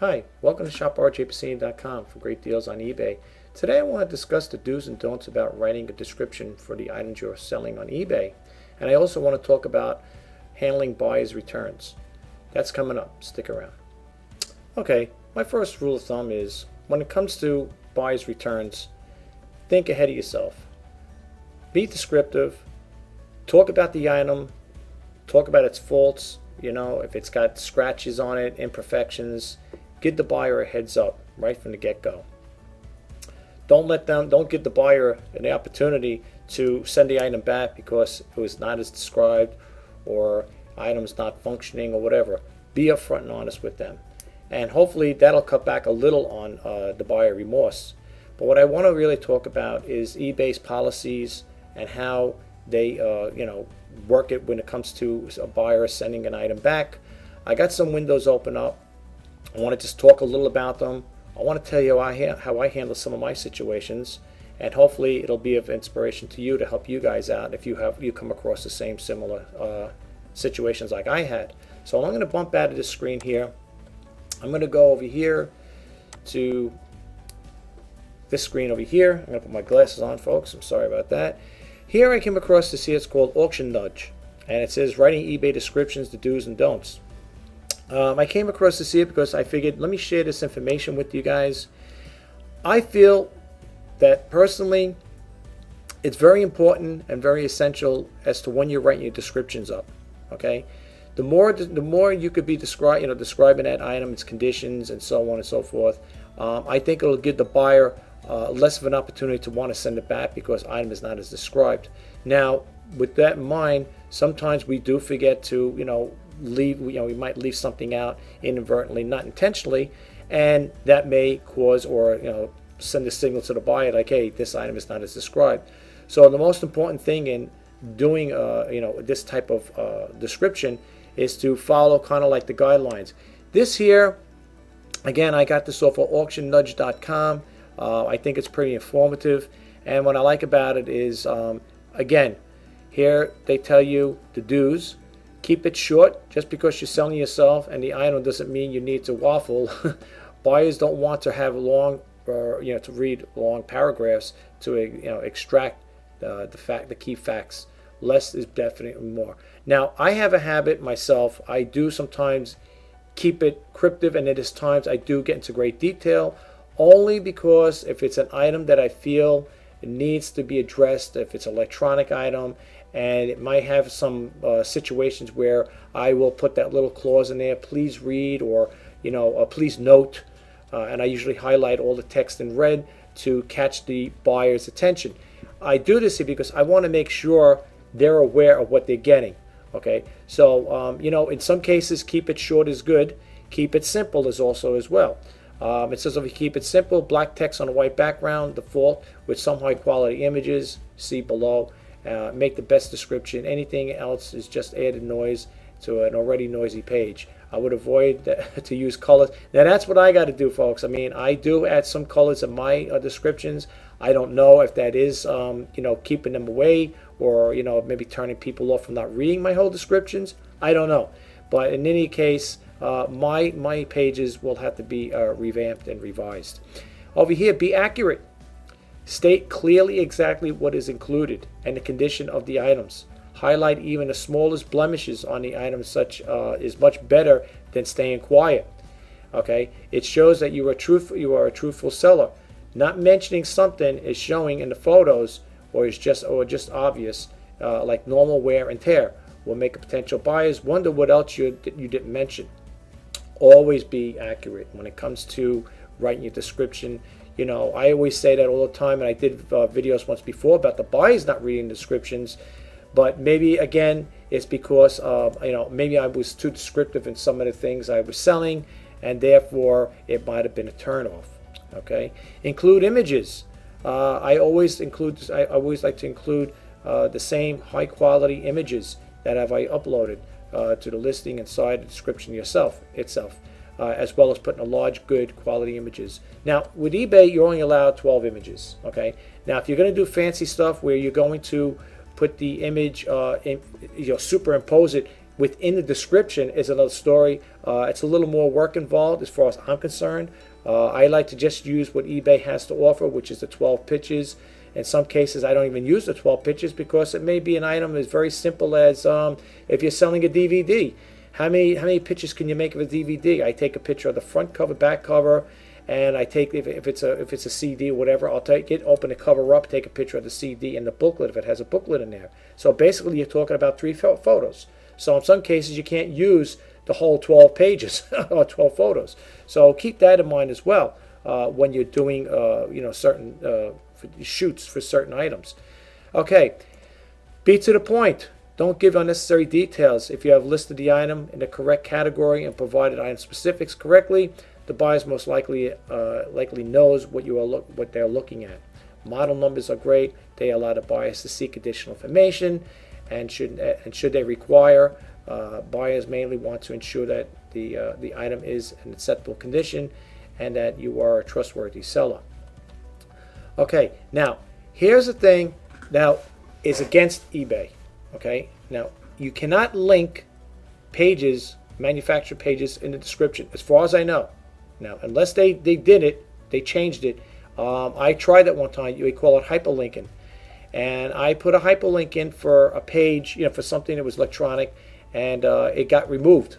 Hi, welcome to shop Rjpasini.com for great deals on eBay. Today I want to discuss the do's and don'ts about writing a description for the items you're selling on eBay. And I also want to talk about handling buyers' returns. That's coming up. Stick around. Okay, my first rule of thumb is when it comes to buyers' returns, think ahead of yourself. Be descriptive. Talk about the item. Talk about its faults. You know, if it's got scratches on it, imperfections, give the buyer a heads up right from the get-go. Don't give the buyer an opportunity to send the item back because it was not as described or item's not functioning or whatever. Be upfront and honest with them. And hopefully that'll cut back a little on the buyer remorse. But what I want to really talk about is eBay's policies and how they work it when it comes to a buyer sending an item back. I got some windows open up. I want to just talk a little about them. I want to tell you how I handle some of my situations, and hopefully it'll be of inspiration to you to help you guys out if you come across the same similar situations like I had. So I'm going to bump out of this screen here. I'm going to go over here to this screen over here. I'm going to put my glasses on, folks. I'm sorry about that. Here I came across to see it's called Auction Nudge, and it says writing eBay descriptions, the do's and don'ts. I came across to see it because I figured let me share this information with you guys. I feel that personally it's very important and very essential as to when you're writing your descriptions up. Okay, the more you could be describing that item, its conditions, and so on and so forth. I think it'll give the buyer less of an opportunity to want to send it back because item is not as described. Now, with that in mind, sometimes we do forget to leave. We might leave something out inadvertently, not intentionally, and that may cause or send a signal to the buyer like, hey, this item is not as described. So the most important thing in doing this type of description is to follow kind of like the guidelines. This here, again, I got this off of auctionnudge.com. I think it's pretty informative, and what I like about it is, again, here they tell you the do's. Keep it short. Just because you're selling yourself and the item doesn't mean you need to waffle. Buyers don't want to have long, to read long paragraphs to extract the key facts. Less is definitely more. Now, I have a habit myself. I do sometimes keep it cryptic, and at times I do get into great detail. Only because if it's an item that I feel it needs to be addressed, if it's an electronic item, and it might have some situations where I will put that little clause in there, please read, or please note, and I usually highlight all the text in red to catch the buyer's attention. I do this because I want to make sure they're aware of what they're getting. Okay, so in some cases, keep it short is good. Keep it simple is also as well. It says if you keep it simple, black text on a white background, default with some high quality images, see below. Make the best description. Anything else is just added noise to an already noisy page. I would avoid to use colors. Now that's what I got to do, folks. I mean, I do add some colors in my descriptions. I don't know if that is keeping them away or maybe turning people off from not reading my whole descriptions. I don't know, but in any case, my pages will have to be revamped and revised. Over here, be accurate. State clearly exactly what is included and the condition of the items. Highlight even the smallest blemishes on the items. Such is much better than staying quiet. Okay, it shows that you are a truthful seller. Not mentioning something is showing in the photos or is just obvious, like normal wear and tear, will make potential buyers wonder what else you didn't mention. Always be accurate when it comes to writing your description. I always say that all the time, and I did videos once before about the buyers not reading descriptions, but maybe again it's because maybe I was too descriptive in some of the things I was selling, and therefore it might have been a turnoff. Okay, include images. I always like to include the same high quality images that I uploaded to the listing inside the description itself, as well as putting a large, good quality images. Now, with eBay, you're only allowed 12 images. Okay. Now, if you're going to do fancy stuff where you're going to put the image, superimpose it within the description is another story. It's a little more work involved as far as I'm concerned. I like to just use what eBay has to offer, which is the 12 pitches. In some cases, I don't even use the 12 pitches because it may be an item as very simple as if you're selling a DVD. How many pitches can you make of a DVD? I take a picture of the front cover, back cover, and I take if it's a CD or whatever, I'll take it, open the cover up, take a picture of the CD and the booklet if it has a booklet in there. So basically, you're talking about 3 photos. So in some cases, you can't use the whole 12 pages or 12 photos. So keep that in mind as well when you're doing certain shoots for certain items. Okay, be to the point. Don't give unnecessary details. If you have listed the item in the correct category and provided item specifics correctly, the buyer most likely knows what they're looking at. Model numbers are great. They allow the buyers to seek additional information, and should they require, buyers mainly want to ensure that the item is in acceptable condition and that you are a trustworthy seller. Okay, now here's the thing. Now is against eBay. Okay, now you cannot link pages, manufacturer pages, in the description, as far as I know. Now, unless they did it, they changed it. I tried that one time. We call it hyperlinking, and I put a hyperlink in for a page, for something that was electronic, and it got removed.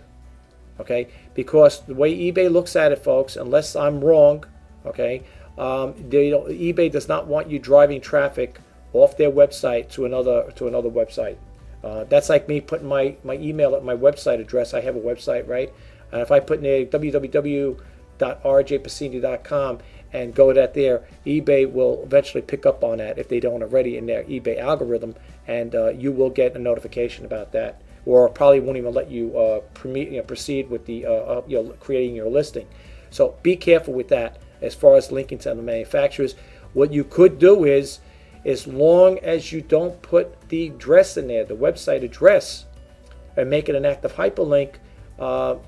Okay, because the way eBay looks at it, folks, unless I'm wrong, okay, eBay does not want you driving traffic off their website to another website. That's like me putting my email at my website address. I have a website, right? And if I put in there www.Rjpasini.com and go to that there, eBay will eventually pick up on that if they don't already in their eBay algorithm, and you will get a notification about that, or probably won't even let you proceed with the creating your listing. So be careful with that as far as linking to other manufacturers. What you could do is, as long as you don't put the address in there, the website address, and make it an active hyperlink,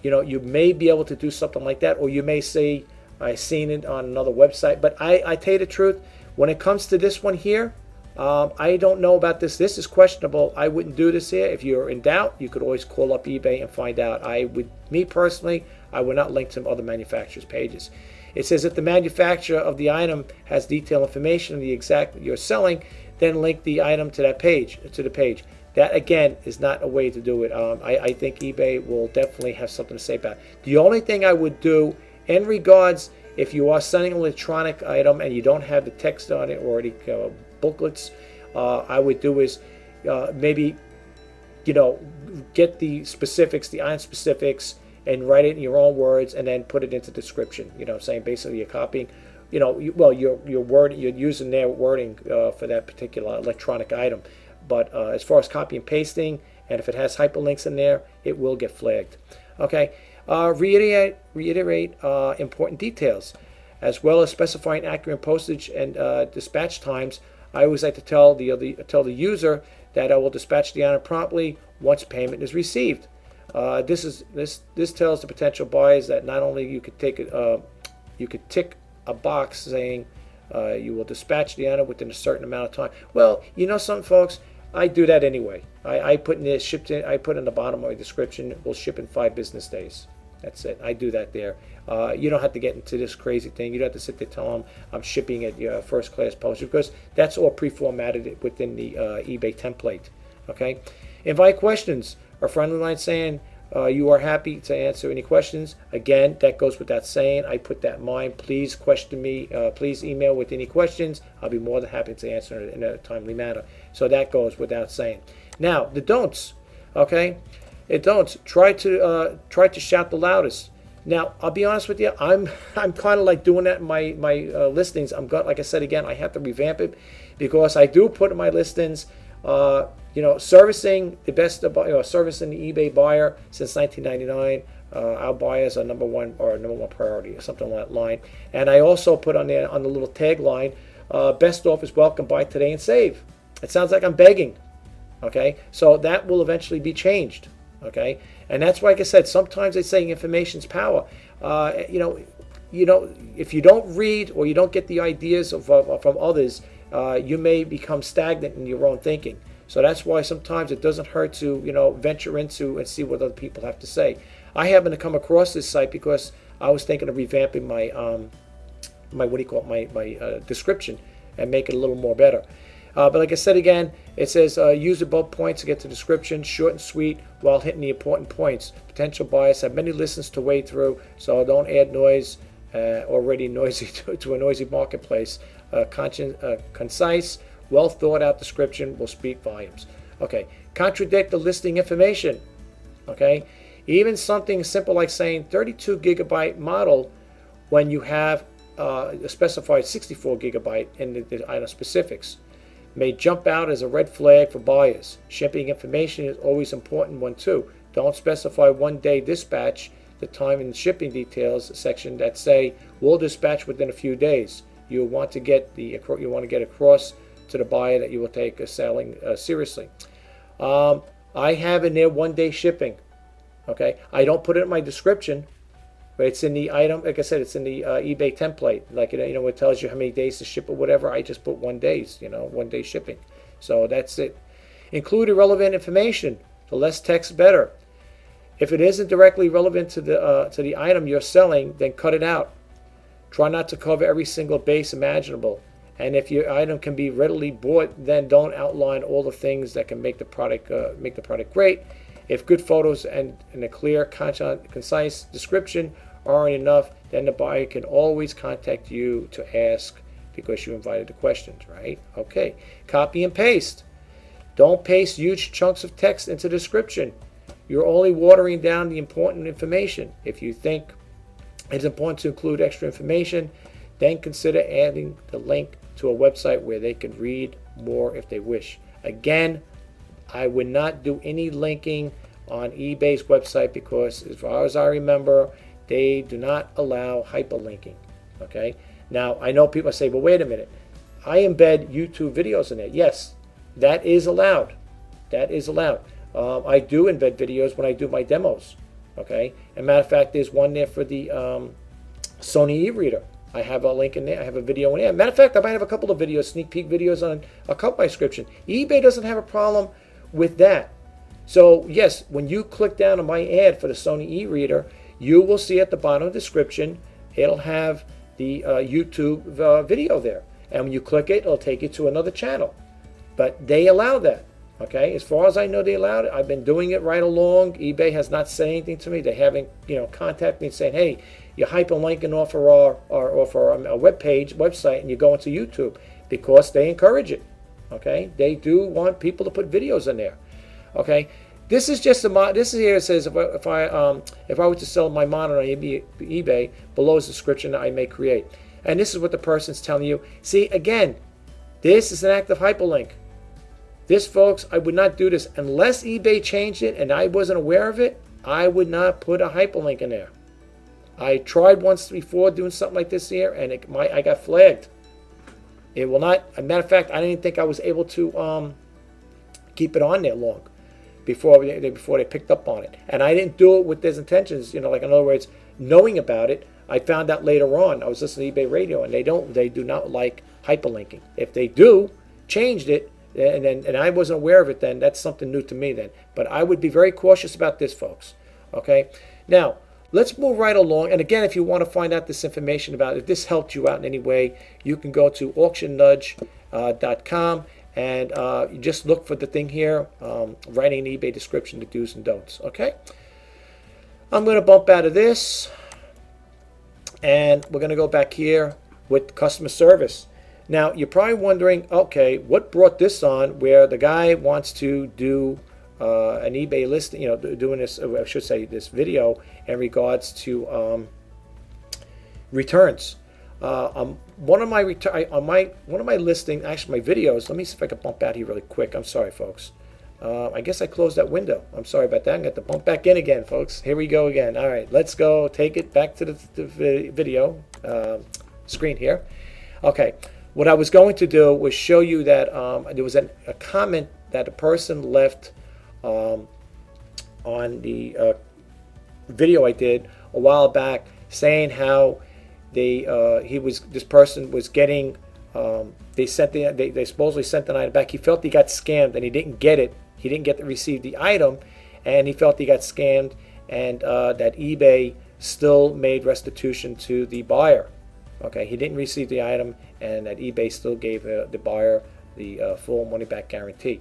you may be able to do something like that, or you may say, I've seen it on another website. But I tell you the truth, when it comes to this one here, I don't know about this. This is questionable. I wouldn't do this here. If you're in doubt, you could always call up eBay and find out. Me personally, I would not link to other manufacturers' pages. It says if the manufacturer of the item has detailed information on the exact you're selling, then link the item to that page, the page. That again is not a way to do it. I think eBay will definitely have something to say about it. The only thing I would do in regards, if you are selling an electronic item and you don't have the text on it or the booklets, I would do is maybe get the specifics, the item specifics, and write it in your own words, and then put it into the description. I'm saying basically you're copying, you're using their wording for that particular electronic item. But as far as copy and pasting, and if it has hyperlinks in there, it will get flagged. Okay, reiterate important details, as well as specifying accurate postage and dispatch times. I always like to tell the user that I will dispatch the item promptly once payment is received. This tells the potential buyers that not only you could tick a box saying you will dispatch the item within a certain amount of time. Well, some folks, I do that anyway. I put in there I put in the bottom of my description, will ship in 5 business days. That's it. I do that there. You don't have to get into this crazy thing. You don't have to sit there tell them I'm shipping at your first class postage, because that's all pre-formatted within the eBay template. Okay. Invite questions. A friendly line saying you are happy to answer any questions. Again, that goes without saying. I put that in mind. Please question me. Please email with any questions. I'll be more than happy to answer it in a timely manner. So that goes without saying. Now the don'ts. Okay, the don'ts. Try to shout the loudest. Now I'll be honest with you. I'm kind of like doing that in my listings. Like I said again, I have to revamp it, because I do put in my listings. Servicing the best, servicing the eBay buyer since 1999. Our buyers are number one priority, or something like that line. And I also put on there on the little tagline, best offers welcome, buy today and save. It sounds like I'm begging. Okay, so that will eventually be changed. Okay, and that's why, like I said, sometimes they say information's power. If you don't read or you don't get the ideas from others, you may become stagnant in your own thinking. So that's why sometimes it doesn't hurt to, venture into and see what other people have to say. I happened to come across this site because I was thinking of revamping my description and make it a little more better. But like I said again, it says use the bullet points to get to the description, short and sweet while hitting the important points. Potential buyers have many listens to wade through, so don't add noise already noisy to a noisy marketplace. Concise, well thought out description will speak volumes. Okay, contradict the listing information. Okay, even something simple like saying 32 gigabyte model when you have a specified 64 gigabyte in the item specifics may jump out as a red flag for buyers. Shipping information is always important one too. Don't specify one-day dispatch, the time and shipping details section that say will dispatch within a few days. You want to get across to the buyer that you will take selling seriously. I have in there one-day shipping. Okay, I don't put it in my description, but it's in the item. Like I said, it's in the eBay template. Like it tells you how many days to ship or whatever. I just put 1 day. 1 day shipping. So that's it. Include irrelevant information. The less text, better. If it isn't directly relevant to the item you're selling, then cut it out. Try not to cover every single base imaginable. And if your item can be readily bought, then don't outline all the things that can make the product great. If good photos and a clear, concise description aren't enough, then the buyer can always contact you to ask because you invited the questions, right? Okay. Copy and paste. Don't paste huge chunks of text into the description. You're only watering down the important information. If you think it's important to include extra information, then consider adding the link to a website where they can read more if they wish. Again, I would not do any linking on eBay's website because as far as I remember, they do not allow hyperlinking. Okay. Now, I know people say, well, wait a minute. I embed YouTube videos in there. Yes, that is allowed. That is allowed. I do embed videos when I do my demos. Okay. And matter of fact, there's one there for the Sony e-reader. I have a link in there. I have a video in there. Matter of fact, I might have a couple of videos, sneak peek videos on a couple of my description. eBay doesn't have a problem with that. So yes, when you click down on my ad for the Sony e-reader, you will see at the bottom of the description, it'll have the YouTube video there. And when you click it, it'll take you to another channel. But they allow that. Okay, as far as I know, they allowed it. I've been doing it right along. eBay has not said anything to me. They haven't, contacted me saying, hey, you're hyperlinking off our website, and you're going to YouTube, because they encourage it. Okay, they do want people to put videos in there. Okay, this is just this is here. It says if I were to sell my monitor on eBay, below is the description that I may create, and this is what the person's telling you. See, again, this is an active hyperlink. This, folks, I would not do this unless eBay changed it and I wasn't aware of it. I would not put a hyperlink in there. I tried once before doing something like this here, and I got flagged. It will not. As a matter of fact, I didn't think I was able to keep it on there long before they picked up on it. And I didn't do it with those intentions. Like in other words, knowing about it. I found out later on. I was listening to eBay radio, and they do not like hyperlinking. If they do, changed it. And I wasn't aware of it then. That's something new to me then. But I would be very cautious about this, folks. Okay? Now, let's move right along. And again, if you want to find out this information about it, if this helped you out in any way, you can go to auctionnudge.com and you just look for the thing here, writing an eBay description, the do's and don'ts. Okay? I'm going to bump out of this. And we're going to go back here with customer service. Now, you're probably wondering, okay, what brought this on where the guy wants to do an eBay listing, doing this, I should say, this video in regards to returns. One of my listing, actually my videos, let me see if I can bump out here really quick. I'm sorry, folks. I guess I closed that window. I'm sorry about that. I'm going to have to bump back in again, folks. Here we go again. All right, let's go take it back to the video screen here. Okay. What I was going to do was show you that there was a comment that a person left on the video I did a while back, saying how this person was getting they supposedly sent an item back. He felt he got scammed and he didn't get it. He didn't get to receive the item, and he felt he got scammed, and that eBay still made restitution to the buyer. Okay, he didn't receive the item, and that eBay still gave the buyer the full money-back guarantee.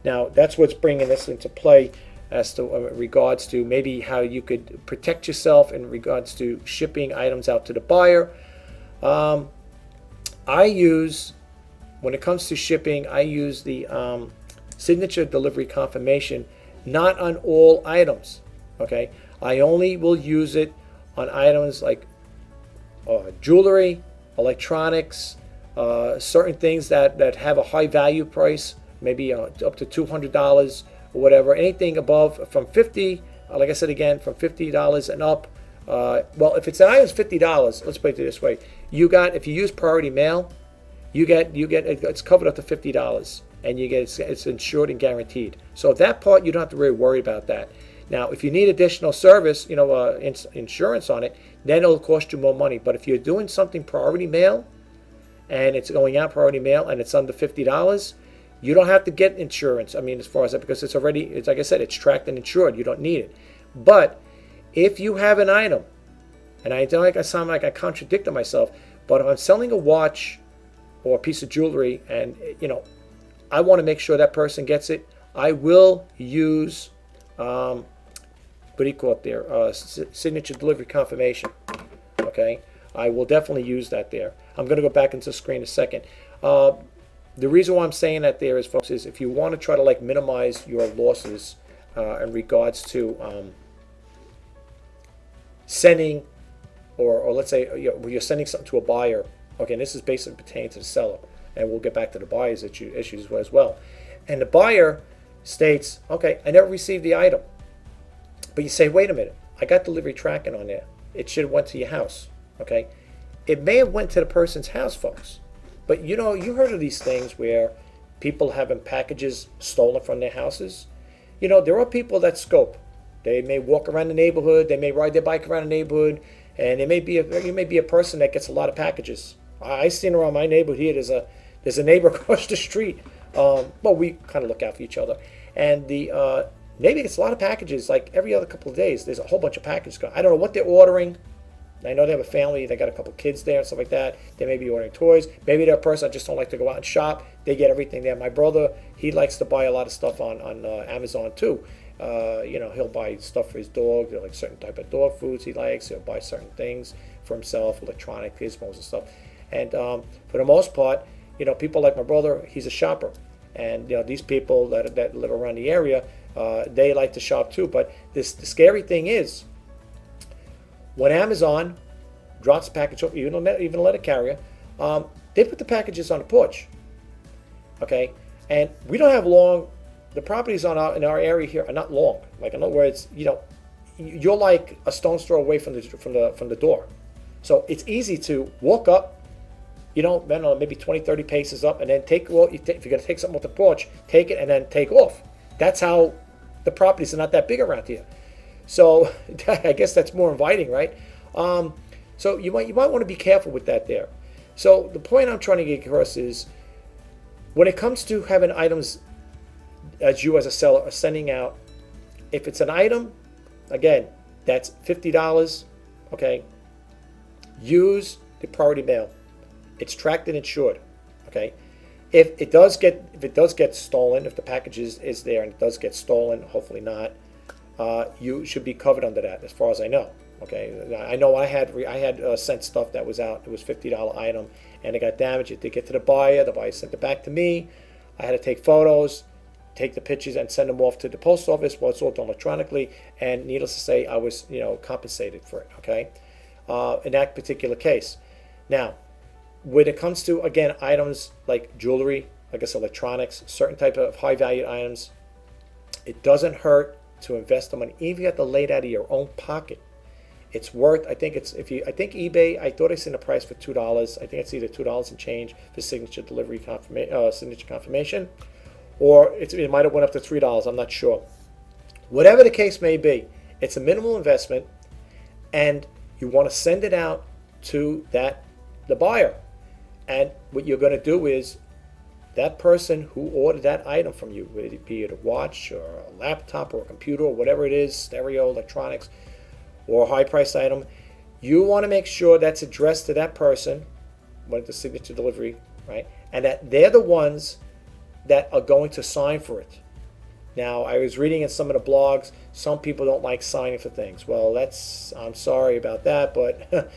Now, that's what's bringing this into play as to regards to maybe how you could protect yourself in regards to shipping items out to the buyer. When it comes to shipping, I use the signature delivery confirmation, not on all items. Okay, I only will use it on items like jewelry, electronics, certain things that have a high value price, maybe up to $200 or whatever. Anything above from $50, like I said again, from $50 and up. Well, if it's an item's $50, let's put it this way: if you use priority mail, it's covered up to $50, and it's insured and guaranteed. So that part you don't have to really worry about that. Now, if you need additional service, insurance on it, then it'll cost you more money. But if you're doing something priority mail, and it's going out priority mail, and it's under $50, you don't have to get insurance. I mean, as far as that, because it's like I said, it's tracked and insured. You don't need it. But if you have an item, and I don't like I sound like I contradicted myself, but if I'm selling a watch or a piece of jewelry, and I want to make sure that person gets it, I will use what do you call it there? Signature delivery confirmation. Okay, I will definitely use that there. I'm going to go back into the screen in a second. The reason why I'm saying that there is, folks, is if you want to try to minimize your losses in regards to sending, or let's say you're sending something to a buyer. Okay, and this is basically pertaining to the seller, and we'll get back to the buyer's issues as well. And the buyer states, okay, I never received the item. But you say, wait a minute, I got delivery tracking on there. It should have went to your house. Okay, it may have went to the person's house, folks. But you heard of these things where people having packages stolen from their houses. There are people that scope. They may walk around the neighborhood. They may ride their bike around the neighborhood, and you may be a person that gets a lot of packages. I seen around my neighborhood here. There's a neighbor across the street. Well, we kind of look out for each other, and the neighbor gets a lot of packages. Like every other couple of days, there's a whole bunch of packages going. I don't know what they're ordering. I know they have a family. They got a couple kids there and stuff like that. They may be ordering toys. Maybe they're a person that just don't like to go out and shop. They get everything there. My brother, he likes to buy a lot of stuff on Amazon too. He'll buy stuff for his dog, like certain type of dog foods he likes. He'll buy certain things for himself, electronic gizmos and stuff. And for the most part, people like my brother, he's a shopper. And these people that live around the area, they like to shop too. But the scary thing is, when Amazon drops a package off, even a letter carrier, they put the packages on the porch. Okay, and we don't have long. The properties in our area here are not long. Like, in other words, you're like a stone's throw away from the door. So it's easy to walk up, maybe 20, 30 paces up, and then if you're going to take something off the porch, take it and then take off. That's how the properties are not that big around here. So I guess that's more inviting, right? So you might want to be careful with that there. So the point I'm trying to get across is, when it comes to having items, as you as a seller are sending out, if it's an item, again, that's $50, okay, use the priority mail. It's tracked and insured, okay? If it does get stolen, if the package is there and it does get stolen, hopefully not, you should be covered under that, as far as I know. Okay, I know I had sent stuff that was out. It was $50 item, and it got damaged. It did get to the buyer. The buyer sent it back to me. I had to take photos, take the pictures, and send them off to the post office. Well, it's all done electronically, and needless to say, I was compensated for it. Okay, in that particular case. Now, when it comes to, again, items like jewelry, like I said, electronics, certain type of high value items, it doesn't hurt to invest the money, even if you have to lay it out of your own pocket. It's worth, I think eBay, I thought I seen a price for $2. I think it's either $2 and change for signature delivery signature confirmation, or it might have went up to $3. I'm not sure. Whatever the case may be, it's a minimal investment, and you want to send it out to the buyer. And what you're going to do is that person who ordered that item from you, be it a watch or a laptop or a computer or whatever it is, stereo, electronics, or a high-priced item, you want to make sure that's addressed to that person, with the signature delivery, right? And that they're the ones that are going to sign for it. Now, I was reading in some of the blogs, some people don't like signing for things. Well, I'm sorry about that, but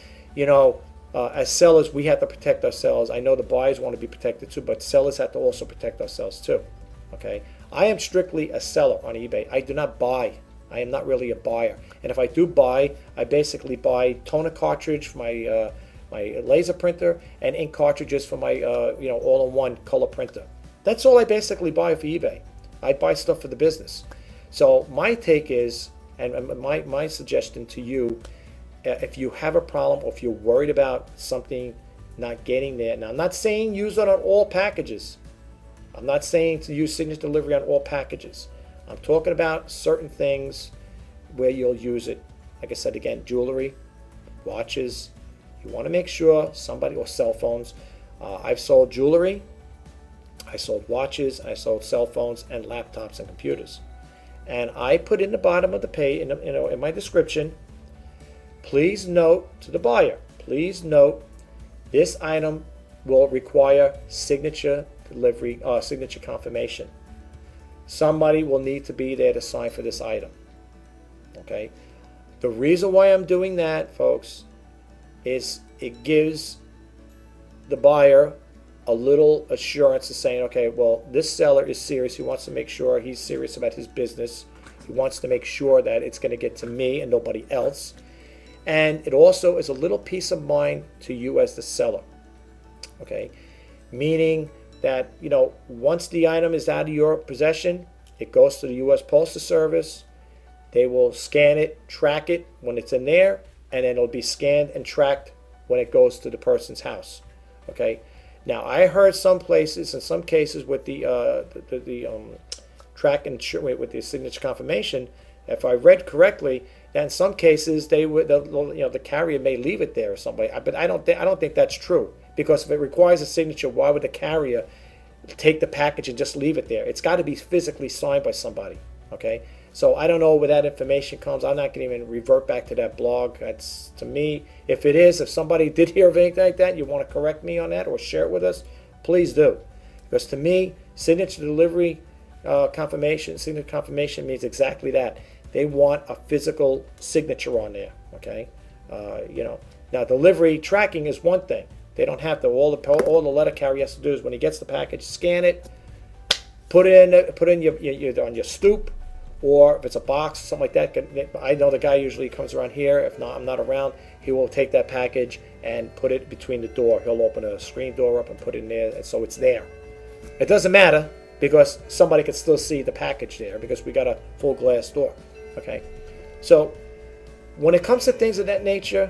as sellers, we have to protect ourselves. I know the buyers want to be protected too, but sellers have to also protect ourselves too. Okay, I am strictly a seller on eBay. I do not buy. I am not really a buyer. And if I do buy, I basically buy toner cartridge for my my laser printer and ink cartridges for my all-in-one color printer. That's all I basically buy for eBay. I buy stuff for the business. So my take is, and my suggestion to you, if you have a problem or if you're worried about something not getting there, now I'm not saying use it on all packages. I'm not saying to use signature delivery on all packages. I'm talking about certain things where you'll use it. Like I said again, jewelry, watches. You want to make sure somebody, or cell phones. I've sold jewelry, I sold watches, I sold cell phones and laptops and computers. And I put in the bottom of the page, in my description, please note to the buyer, please note this item will require signature delivery, signature confirmation. Somebody will need to be there to sign for this item. Okay? The reason why I'm doing that, folks, is it gives the buyer a little assurance of saying, okay, well, this seller is serious. He wants to make sure he's serious about his business. He wants to make sure that it's going to get to me and nobody else. And it also is a little peace of mind to you as the seller. Okay? Meaning that, once the item is out of your possession, it goes to the U.S. Postal Service. They will scan it, track it when it's in there, and then it'll be scanned and tracked when it goes to the person's house. Okay? Now, I heard some places, in some cases, with the track and with the signature confirmation, if I read correctly, that in some cases the carrier may leave it there or something. But I don't think that's true, because if it requires a signature, why would the carrier take the package and just leave it there? It's got to be physically signed by somebody. Okay, so I don't know where that information comes. I'm not going to even revert back to that blog. That's, to me, if somebody did hear of anything like that, you want to correct me on that or share it with us, please do. Because to me, signature delivery signature confirmation means exactly that. They want a physical signature on there. Okay, Now delivery tracking is one thing. They don't have to. All the letter carrier has to do is when he gets the package, scan it, put it in your on your stoop, or if it's a box, something like that. I know the guy usually comes around here. If not, I'm not around. He will take that package and put it between the door. He'll open a screen door up and put it in there, and so it's there. It doesn't matter because somebody can still see the package there because we got a full glass door. Okay, so when it comes to things of that nature,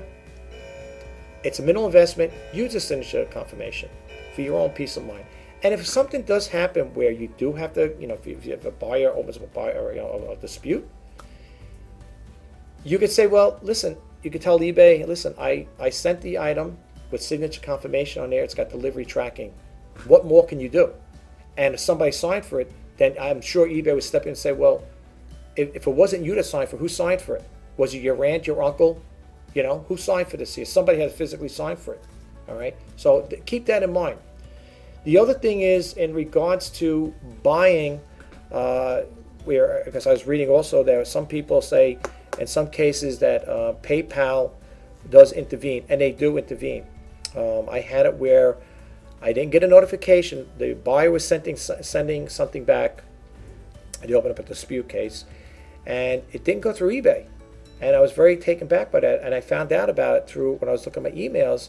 it's a minimal investment. Use a signature confirmation for your own peace of mind. And if something does happen where you do have to, if you have a buyer opens up a dispute, you could say, well, listen, you could tell eBay, listen, I sent the item with signature confirmation on there. It's got delivery tracking. What more can you do? And if somebody signed for it, then I'm sure eBay would step in and say, well, if it wasn't you that signed for it, who signed for it? Was it your aunt, your uncle? Who signed for this here? Somebody had to physically sign for it. All right? So keep that in mind. The other thing is in regards to buying, because I was reading also there, some people say in some cases that PayPal does intervene, and they do intervene. I had it where I didn't get a notification. The buyer was sending something back. I opened up a dispute case, and it didn't go through eBay. And I was very taken back by that, and I found out about it through when I was looking at my emails.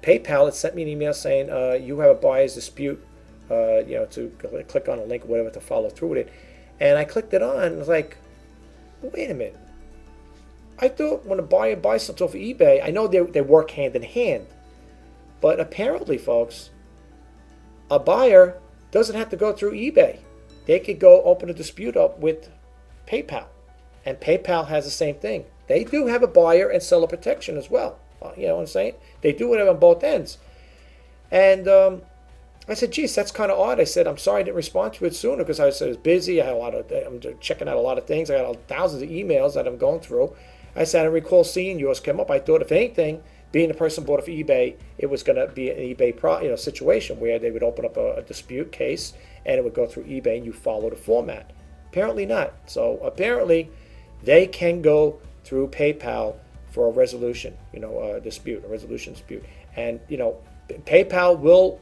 PayPal had sent me an email saying you have a buyer's dispute, to click on a link or whatever to follow through with it. And I clicked it on, and I was like, wait a minute. I thought when a buyer buys something off of eBay, I know they work hand in hand, but apparently, folks, a buyer doesn't have to go through eBay. They could go open a dispute up with PayPal. And PayPal has the same thing. They do have a buyer and seller protection as well. You know what I'm saying? They do it on both ends. And I said, geez, that's kind of odd. I said, I'm sorry I didn't respond to it sooner because I was busy. I had I'm checking out a lot of things. I got thousands of emails that I'm going through. I said, I don't recall seeing yours come up. I thought, if anything, being the person bought it for eBay, it was going to be an eBay situation where they would open up a dispute case and it would go through eBay and you follow the format. Apparently not. So apparently they can go through PayPal for a resolution, a resolution dispute. And, PayPal will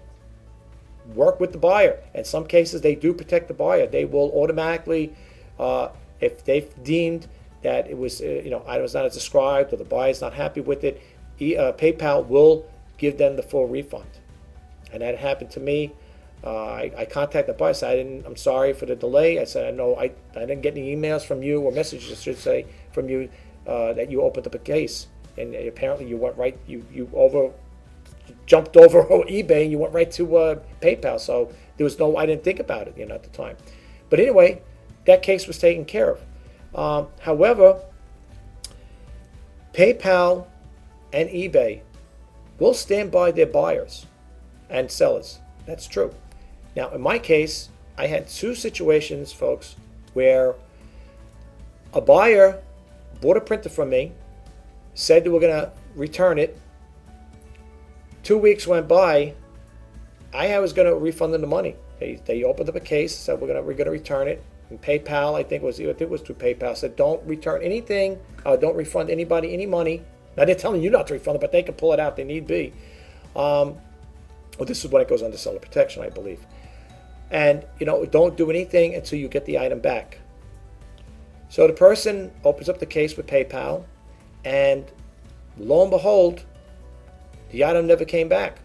work with the buyer. In some cases, they do protect the buyer. They will automatically, if they've deemed that it was, item was not as described or the buyer is not happy with it, PayPal will give them the full refund. And that happened to me. I contacted the buyer. I said, I'm sorry for the delay. I said, I didn't get any emails from you, or messages, I should say, from you that you opened up a case. And apparently you went right, you jumped over eBay and you went right to PayPal. So there was I didn't think about it, at the time. But anyway, that case was taken care of. However, PayPal and eBay will stand by their buyers and sellers. That's true. Now, in my case, I had two situations, folks, where a buyer bought a printer from me, said they were going to return it. 2 weeks went by. I was going to refund them the money. They opened up a case, said we're going to return it. And PayPal, I think it was through PayPal, said don't return anything. Don't refund anybody any money. Now they're telling you not to refund it, but they can pull it out if they need be. Well, this is when it goes under seller protection, I believe. And don't do anything until you get the item back. So the person opens up the case with PayPal, and lo and behold, the item never came back.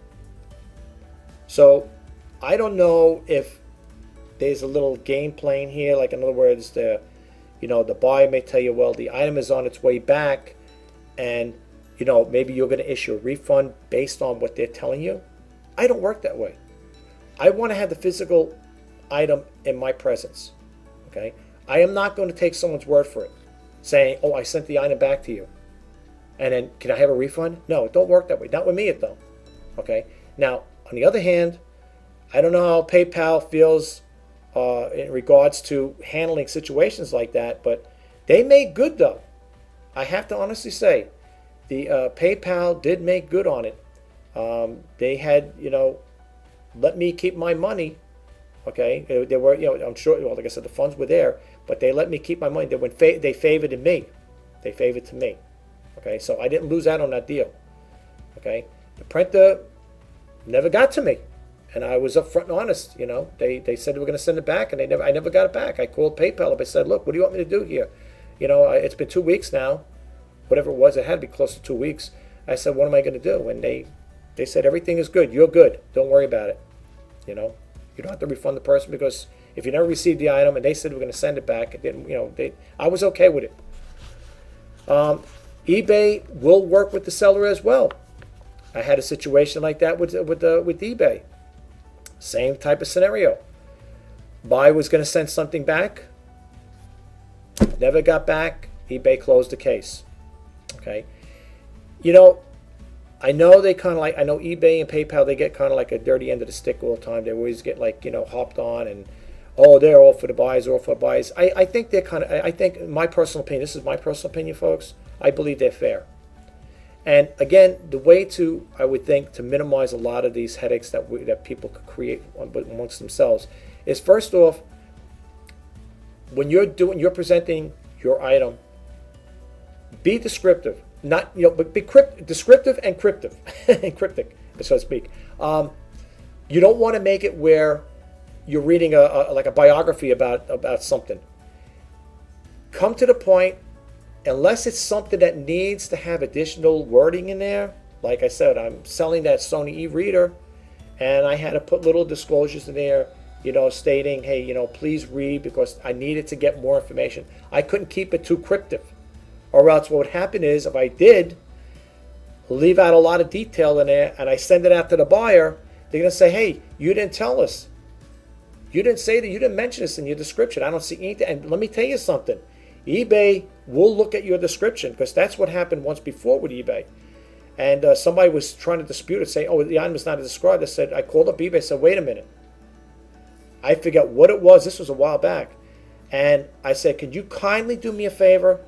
So I don't know if there's a little game playing here. Like, in other words, the buyer may tell you, well, the item is on its way back, and maybe you're going to issue a refund based on what they're telling you. I don't work that way. I want to have the physical item in my presence. Okay, I am not going to take someone's word for it, saying, "Oh, I sent the item back to you, and then can I have a refund?" No, it don't work that way. Not with me, it don't. Okay. Now, on the other hand, I don't know how PayPal feels in regards to handling situations like that, but they made good though. I have to honestly say, the PayPal did make good on it. They had, let me keep my money. Okay, they were, I'm sure, like I said, the funds were there, but they let me keep my money. They favored me. They favored to me. Okay, so I didn't lose out on that deal. Okay, the printer never got to me, and I was upfront and honest. They said they were going to send it back, and I never got it back. I called PayPal up. I said, look, what do you want me to do here? It's been 2 weeks now. Whatever it was, it had to be close to 2 weeks. I said, what am I going to do? And they said, everything is good. You're good. Don't worry about it. You don't have to refund the person, because if you never received the item and they said we're going to send it back, it didn't, I was okay with it. eBay will work with the seller as well. I had a situation like that with eBay. Same type of scenario. Buyer was going to send something back, never got back. eBay closed the case. Okay, I know they kind of I know eBay and PayPal, they get kind of like a dirty end of the stick all the time. They always get hopped on, and they're all for the buyers, all for the buyers. I think they're I think, my personal opinion, this is my personal opinion, folks, I believe they're fair. And again, the way I would think, to minimize a lot of these headaches that people could create amongst themselves is, first off, when you're presenting your item, be descriptive. Not but be descriptive and cryptic, so to speak. You don't want to make it where you're reading a biography about something. Come to the point, unless it's something that needs to have additional wording in there. Like I said, I'm selling that Sony e-reader, and I had to put little disclosures in there, stating, hey, please read, because I needed to get more information. I couldn't keep it too cryptic. Or else what would happen is, if I did leave out a lot of detail in there and I send it out to the buyer, they're going to say, hey, you didn't tell us. You didn't say that. You didn't mention this in your description. I don't see anything. And let me tell you something. eBay will look at your description, because that's what happened once before with eBay. and somebody was trying to dispute it, saying, oh, the item is not described. I called up eBay and said, wait a minute. I forgot what it was. This was a while back. And I said, could you kindly do me a favor?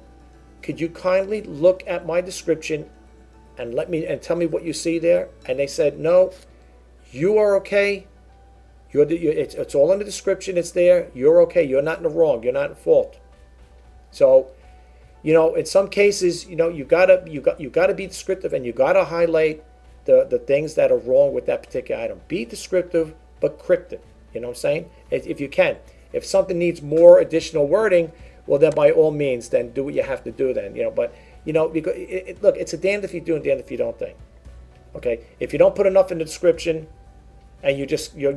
Could you kindly look at my description and tell me what you see there? And they said, no, you are okay. It's all in the description. It's there. You're okay. You're not in the wrong. You're not in fault. So, in some cases, you gotta be descriptive, and you gotta highlight the things that are wrong with that particular item. Be descriptive but cryptic. You know what I'm saying? If you can. If something needs more additional wording, well, then by all means, then do what you have to do. Then But because look, it's a damned if you do and damned if you don't thing. Okay, if you don't put enough in the description, and you just you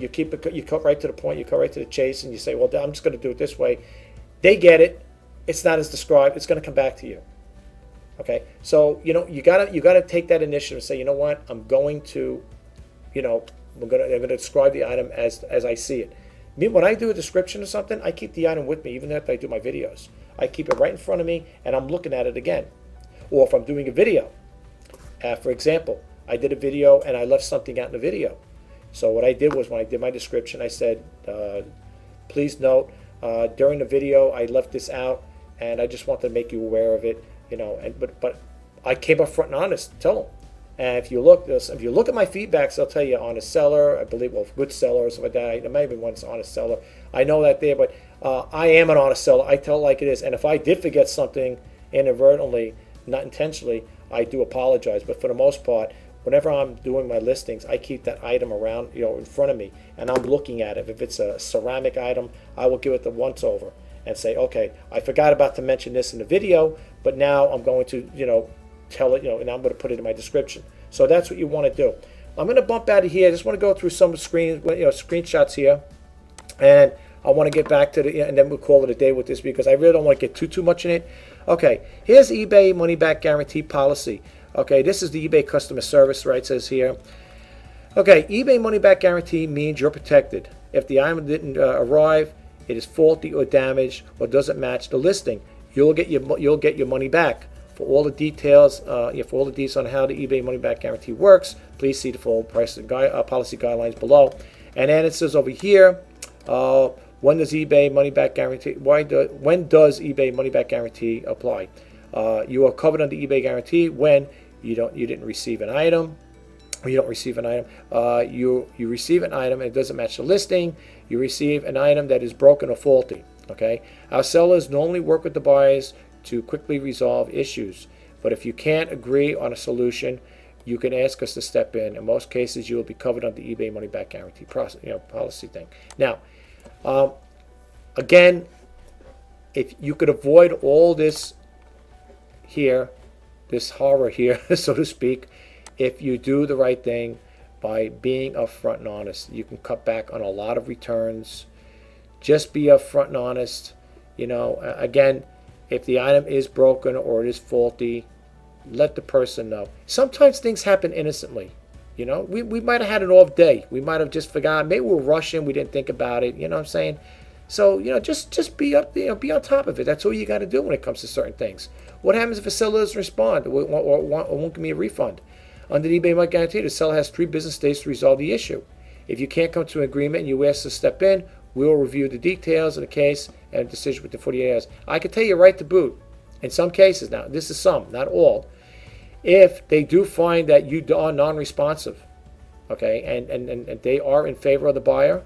cut right to the point, you cut right to the chase, and you say, well, I'm just going to do it this way. They get it. It's not as described. It's going to come back to you. Okay, so you gotta take that initiative and say, you know what, I'm going to describe the item as I see it. When I do a description of something, I keep the item with me, even after I do my videos. I keep it right in front of me, and I'm looking at it again. Or if I'm doing a video, for example, I did a video and I left something out in the video. So what I did was, when I did my description, I said, please note, during the video I left this out, and I just want to make you aware of it. But I came up front and honest, tell them. And if you look at my feedbacks, they'll tell you honest seller, I believe, good seller or something like that. There may have been one that's honest seller. I know that there, but I am an honest seller. I tell it like it is. And if I did forget something inadvertently, not intentionally, I do apologize. But for the most part, whenever I'm doing my listings, I keep that item around, in front of me, and I'm looking at it. If it's a ceramic item, I will give it the once over and say, okay, I forgot about to mention this in the video, but now I'm going to, tell it, and I'm going to put it in my description. So that's what you want to do. I'm going to bump out of here. I just want to go through some screenshots here, and I want to get back to and then we'll call it a day with this, because I really don't want to get too much in it. Okay, here's eBay money back guarantee policy. Okay, this is the eBay customer service, right? It says here. Okay, eBay money back guarantee means you're protected. If the item didn't arrive, it is faulty or damaged or doesn't match the listing, you'll get your money back. For all the details, on how the eBay money back guarantee works, please see the full policy guidelines below. And then it says over here, when does eBay money back guarantee? When does eBay money back guarantee apply? You are covered under eBay guarantee when you didn't receive an item. Or you don't receive an item. You receive an item and it doesn't match the listing. You receive an item that is broken or faulty. Okay. Our sellers normally work with the buyers to quickly resolve issues. But if you can't agree on a solution, you can ask us to step in. In most cases, you will be covered under the eBay money back guarantee policy thing. Now, again, if you could avoid all this here, this horror here, so to speak, if you do the right thing by being upfront and honest, you can cut back on a lot of returns. Just be upfront and honest. Again, if the item is broken or it is faulty, let the person know. Sometimes things happen innocently. We might have had an off day. We might have just forgotten. Maybe we were rushing. We didn't think about it. You know what I'm saying? So, just be up, be on top of it. That's all you got to do when it comes to certain things. What happens if a seller doesn't respond or won't give me a refund? Under the eBay money guarantee, the seller has 3 business days to resolve the issue. If you can't come to an agreement and you ask to step in, we will review the details of the case and a decision within 48 hours. I can tell you right to boot, in some cases now, this is some, not all, if they do find that you are non-responsive, okay, and they are in favor of the buyer,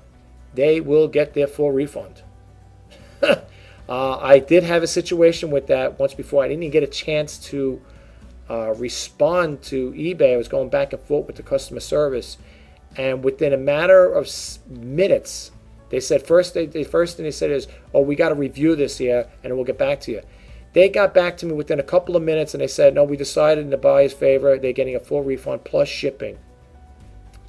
they will get their full refund. I did have a situation with that once before. I didn't even get a chance to respond to eBay. I was going back and forth with the customer service, and within a matter of minutes, they said first thing they said is, oh, we got to review this here and we'll get back to you. They got back to me within a couple of minutes and they said, no, we decided in the buyer's favor. They're getting a full refund plus shipping.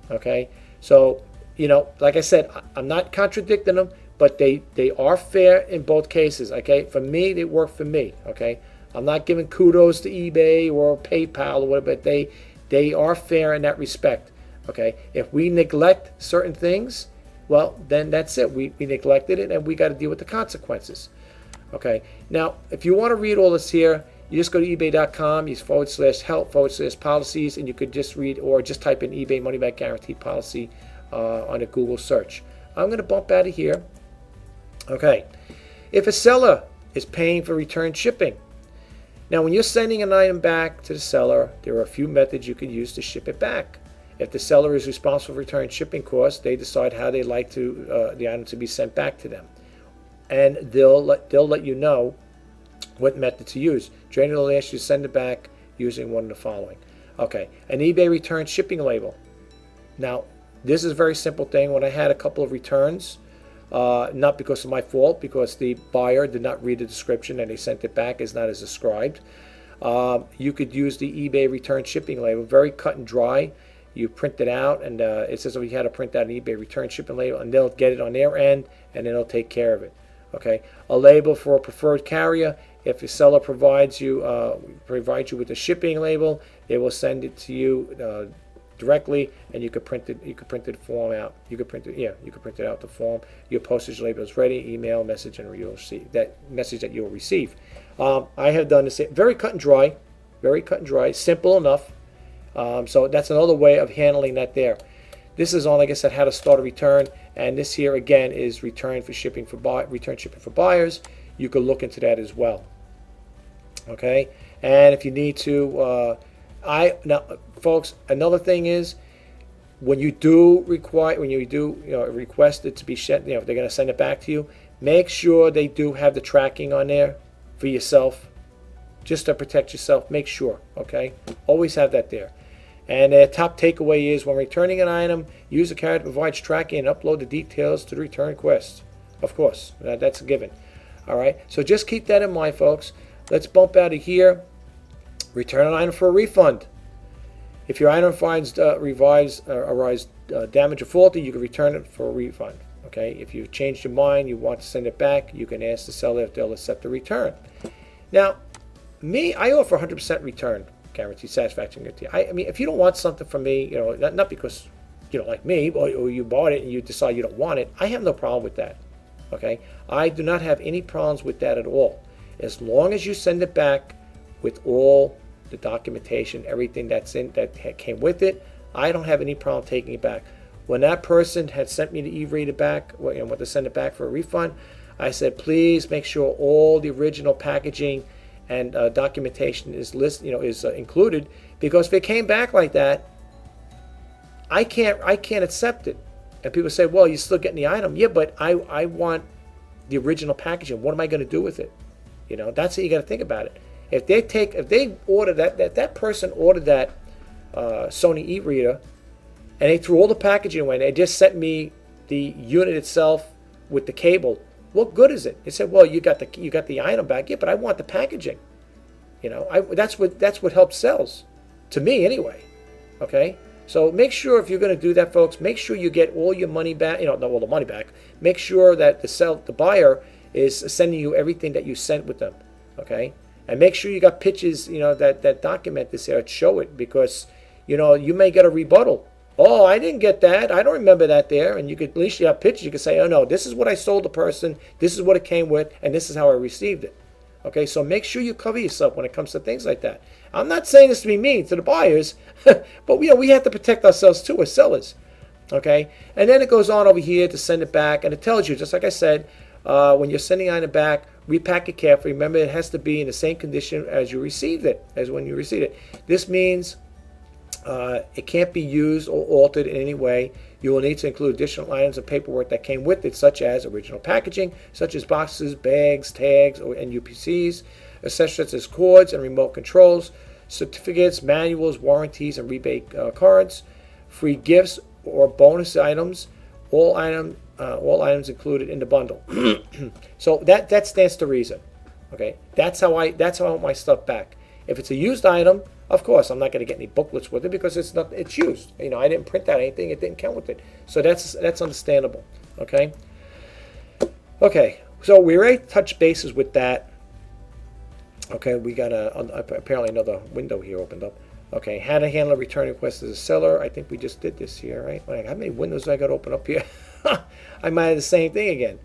Okay, so like I said, I'm not contradicting them, but they are fair in both cases. Okay, for me, they work for me. Okay, I'm not giving kudos to eBay or PayPal or whatever, but they are fair in that respect. Okay, if we neglect certain things, well, then that's it. We neglected it, and we got to deal with the consequences. Okay. Now, if you want to read all this here, You just go to ebay.com, use /help/policies, and you could just read or just type in eBay money back guaranteed policy on a Google search. I'm going to bump out of here. Okay. If a seller is paying for return shipping. Now, when you're sending an item back to the seller, there are a few methods you can use to ship it back. If the seller is responsible for return shipping costs, they decide how they like to the item to be sent back to them, and they'll let you know what method to use. Generally, they'll ask you to send it back using one of the following. Okay, an eBay return shipping label. Now, this is a very simple thing. When I had a couple of returns, not because of my fault, because the buyer did not read the description and they sent it back as not as described, you could use the eBay return shipping label. Very cut and dry. You print it out, and it says, oh, you had to print out an eBay return shipping label, and they'll get it on their end, and then they'll take care of it. Okay, a label for a preferred carrier. If the seller provides you with a shipping label, they will send it to you directly, and you could print it. You could print the form out. You could print it. Yeah, you could print it out the form. Your postage label is ready. Email, message, and you'll see that message that you'll receive. I have done this. Very cut and dry. Very cut and dry. Simple enough. So that's another way of handling that there. This is on, like I said, how to start a return, and this here again is return shipping for buyers. You could look into that as well. Okay, and if you need to, now, folks, another thing is when you do request it to be sent, if they're going to send it back to you, make sure they do have the tracking on there for yourself, just to protect yourself. Make sure, okay? Always have that there. And the top takeaway is when returning an item, use a carrier that provides tracking and upload the details to the return request. Of course, that's a given. All right, so just keep that in mind, folks. Let's bump out of here. Return an item for a refund. If your item finds damage or faulty, you can return it for a refund. Okay, if you've changed your mind, you want to send it back, you can ask the seller if they'll accept the return. Now, I offer 100% return guarantee, satisfaction guarantee. I mean, if you don't want something from me, not because you don't like me or you bought it and you decide you don't want it, I have no problem with that. Okay, I do not have any problems with that at all. As long as you send it back with all the documentation, everything that came with it, I don't have any problem taking it back. When that person had sent me the e-reader back, want to send it back for a refund, I said, please make sure all the original packaging and documentation is included, because if it came back like that, I can't accept it. And people say, well, you're still getting the item. Yeah, but I want the original packaging. What am I going to do with it? That's how you got to think about it. If they order that person ordered that Sony e-reader, and they threw all the packaging away, and they just sent me the unit itself with the cable, what good is it? They said, well, you got the item back. Yeah, but I want the packaging. That's what helps sales, to me anyway. Okay, so make sure if you're going to do that, folks, make sure you get all your money back. Not all the money back. Make sure that the buyer is sending you everything that you sent with them. Okay, and make sure you got pictures, that document this here, show it, because you may get a rebuttal. Oh, I didn't get that. I don't remember that there. And at least you have pictures. You can say, oh no, this is what I sold the person. This is what it came with, and this is how I received it. Okay, so make sure you cover yourself when it comes to things like that. I'm not saying this to be mean to the buyers, but we have to protect ourselves too as sellers. Okay, and then it goes on over here to send it back, and it tells you, just like I said, when you're sending item back, repack it carefully. Remember, it has to be in the same condition as you received it, as when you received it. This means it can't be used or altered in any way. You will need to include additional items and paperwork that came with it, such as original packaging, such as boxes, bags, tags, and UPCs, accessories such as cords and remote controls, certificates, manuals, warranties, and rebate cards, free gifts or bonus items, all items included in the bundle. So that stands to reason. Okay, that's how I want my stuff back. If it's a used item, of course, I'm not going to get any booklets with it because it's used. I didn't print out anything. It didn't come with it. So that's understandable. Okay. Okay. So we already touched bases with that. Okay. We got apparently another window here opened up. Okay. How to handle a return request as a seller. I think we just did this here, right? Like, how many windows do I got to open up here? I might have the same thing again.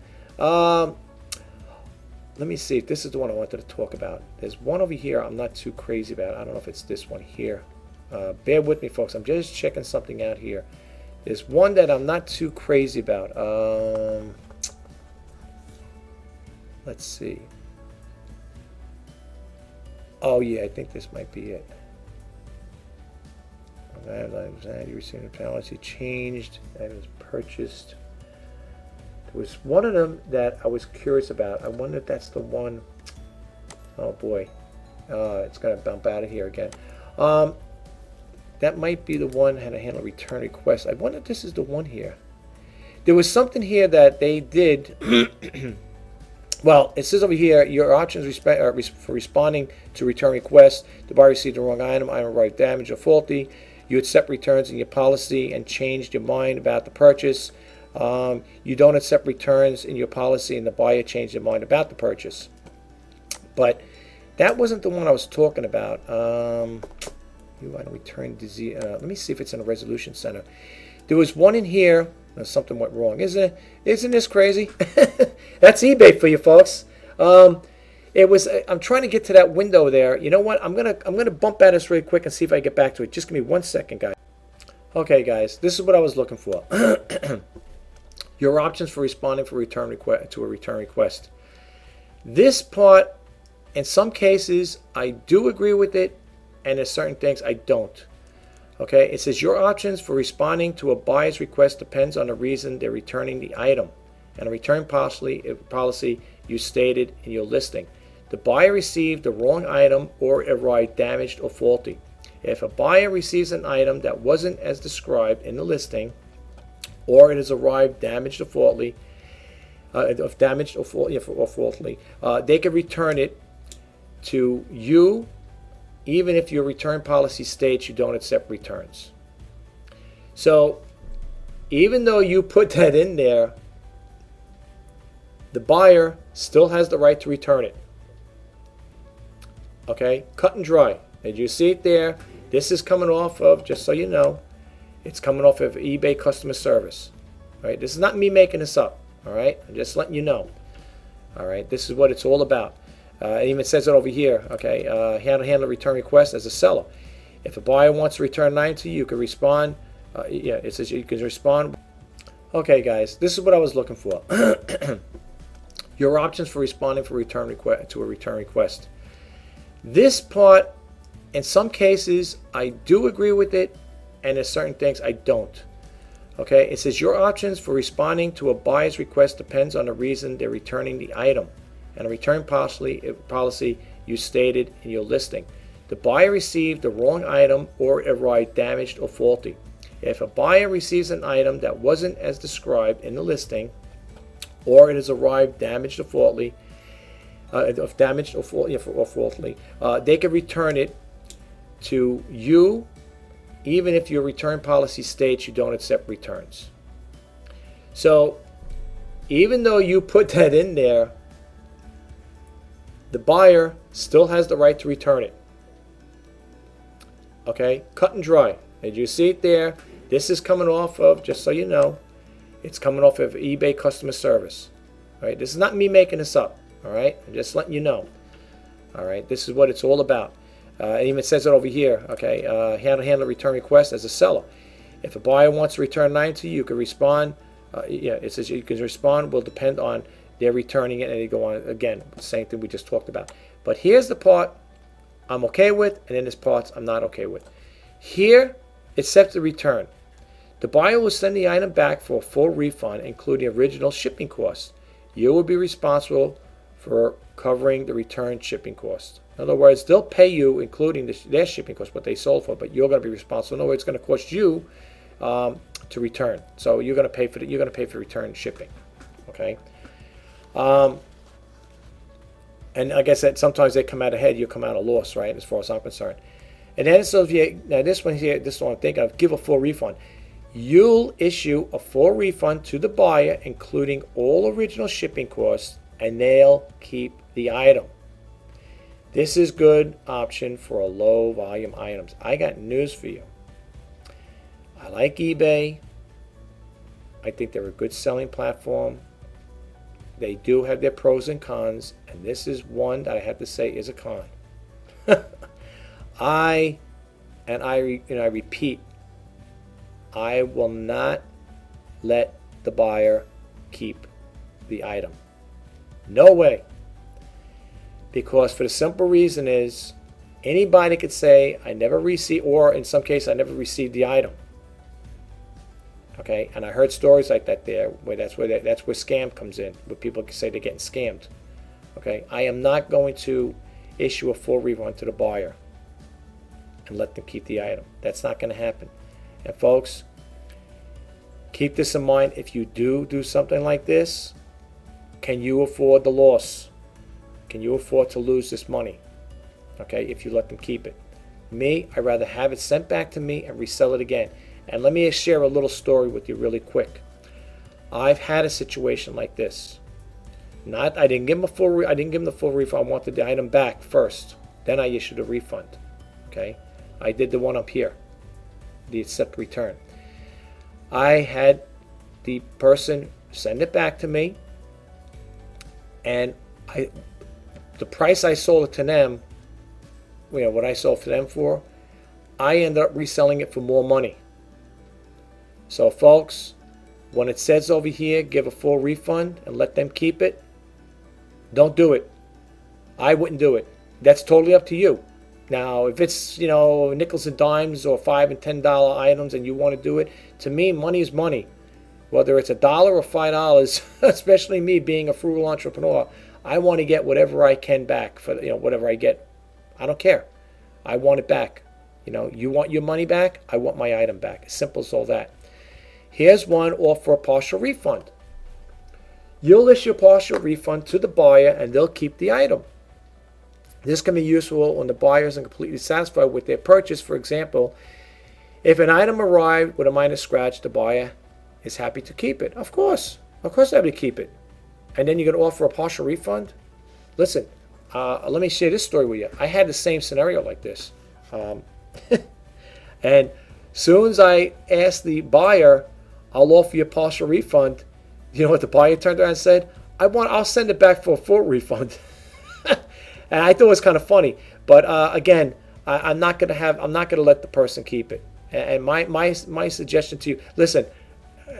let me see if this is the one I wanted to talk about. There's one over here I'm not too crazy about. I don't know if it's this one here. Bear with me, folks. I'm just checking something out here. There's one that I'm not too crazy about. Let's see. Oh yeah, I think this might be it. You received a policy changed. That was purchased. There was one of them that I was curious about. I wonder if that's the one. Oh boy, it's gonna bump out of here again. That might be the one how to handle return requests. I wonder if this is the one here. There was something here that they did. Well, it says over here, your options for responding to return requests. The buyer received the wrong item arrived damaged or faulty. You accept returns in your policy and changed your mind about the purchase. You don't accept returns in your policy and the buyer changed their mind about the purchase. But that wasn't the one I was talking about. You want to return disease. Let me see if it's in a resolution center. There was one in here. Something went wrong. Isn't this crazy? That's eBay for you, folks. It was. I'm trying to get to that window there. You know what? I'm gonna bump at this really quick and see if I get back to it. Just give me 1 second, guys. Okay, guys. This is what I was looking for. Your options for responding to a return request. This part, in some cases, I do agree with it, and in certain things, I don't. Okay, it says your options for responding to a buyer's request depends on the reason they're returning the item and a return policy you stated in your listing. The buyer received the wrong item or arrived damaged or faulty. If a buyer receives an item that wasn't as described in the listing, or it has arrived damaged or faulty, they can return it to you, even if your return policy states you don't accept returns. So even though you put that in there, the buyer still has the right to return it. Okay, cut and dry. Did you see it there? This is coming off of, just so you know, it's coming off of eBay customer service. All right, this is not me making this up. All right, I'm just letting you know. All right, this is what it's all about. It even says it over here. Okay, handle return request as a seller. If a buyer wants to return an item to you, you can respond. Yeah, it says you can respond. Okay, guys, this is what I was looking for. Your options for responding to a return request. This part, in some cases, I do agree with it, and in certain things, I don't. Okay, it says your options for responding to a buyer's request depends on the reason they're returning the item and a return policy you stated in your listing. The buyer received the wrong item or arrived damaged or faulty. If a buyer receives an item that wasn't as described in the listing, or it has arrived damaged or faulty, they can return it to you, even if your return policy states you don't accept returns. So even though you put that in there, the buyer still has the right to return it. Okay, cut and dry. Did you see it there? This is coming off of, just so you know, it's coming off of eBay customer service. All right, this is not me making this up. All right, I'm just letting you know. All right, this is what it's all about. It even says it over here. Okay, handle return request as a seller. If a buyer wants to return an item to you, you can respond. Yeah, it says you can respond. Will depend on their returning it, and they go on again. The same thing we just talked about. But here's the part I'm okay with, and then this part I'm not okay with. Here, accept the return. The buyer will send the item back for a full refund, including original shipping costs. You will be responsible for covering the return shipping costs. In other words, they'll pay you, including their shipping costs, what they sold for, but you're going to be responsible. In other words, it's going to cost you to return. So you're going to pay for return shipping. Okay. And like I said, sometimes they come out ahead, you come out a loss, right? As far as I'm concerned. And then it says, now this one here, this one I'm thinking of, give a full refund. You'll issue a full refund to the buyer, including all original shipping costs, and they'll keep the item. This is good option for a low volume items. I got news for you. I like eBay. I think they're a good selling platform. they do have their pros and cons, and this is one that I have to say is a con. I repeat, I will not let the buyer keep the item. No way. Because for the simple reason is, anybody could say, I never received, or in some cases, I never received the item. Okay, and I heard stories like that there, where that's where scam comes in, where people can say they're getting scammed. Okay, I am not going to issue a full refund to the buyer and let them keep the item. That's not going to happen. And folks, keep this in mind. If you do something like this, can you afford the loss? Can you afford to lose this money? Okay, if you let them keep it. Me, I'd rather have it sent back to me and resell it again. And let me share a little story with you really quick. I've had a situation like this. I didn't give him the full refund. I wanted the item back first. Then I issued a refund. Okay, I did the one up here, the accept return. I had the person send it back to me, and the price I sold it to them, what I sold for them for, I ended up reselling it for more money. So folks, when it says over here, give a full refund and let them keep it, don't do it. I wouldn't do it. That's totally up to you. Now, if it's, nickels and dimes or $5 and $10 items and you want to do it, to me, money is money. Whether it's $1 or $5, especially me being a frugal entrepreneur, I want to get whatever I can back for, whatever I get. I don't care. I want it back. You want your money back, I want my item back. As simple as all that. Here's one offer a partial refund. You'll issue a partial refund to the buyer and they'll keep the item. This can be useful when the buyer isn't completely satisfied with their purchase. For example, if an item arrived with a minor scratch, the buyer is happy to keep it. Of course they're happy to keep it. And then you're going to offer a partial refund? Listen, let me share this story with you. I had the same scenario like this. And soon as I asked the buyer, I'll offer you a partial refund, you know what the buyer turned around and said? I'll send it back for a full refund. And I thought it was kind of funny. But again, I'm not going to let the person keep it. And my suggestion to you, listen,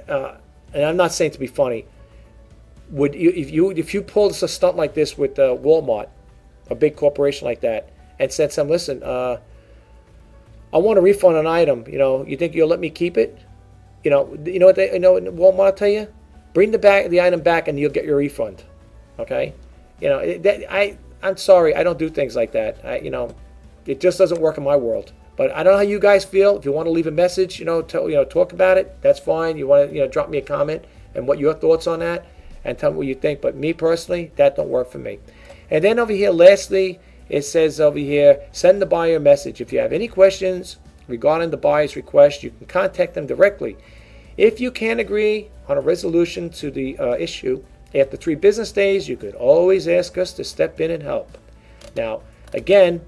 and I'm not saying to be funny, if you pulled a stunt like this with Walmart, a big corporation like that, and said to them, listen, I want a refund on an item. You think you'll let me keep it? You know what Walmart will tell you? Bring the item back and you'll get your refund. Okay? I'm sorry, I don't do things like that. It just doesn't work in my world. But I don't know how you guys feel. If you want to leave a message, talk about it, that's fine. You want to, drop me a comment and what your thoughts on that, and tell me what you think. But me personally, that don't work for me. And then over here, lastly, it says over here, send the buyer a message. If you have any questions regarding the buyer's request, you can contact them directly. If you can't agree on a resolution to the issue after 3 business days, you could always ask us to step in and help. Now, again,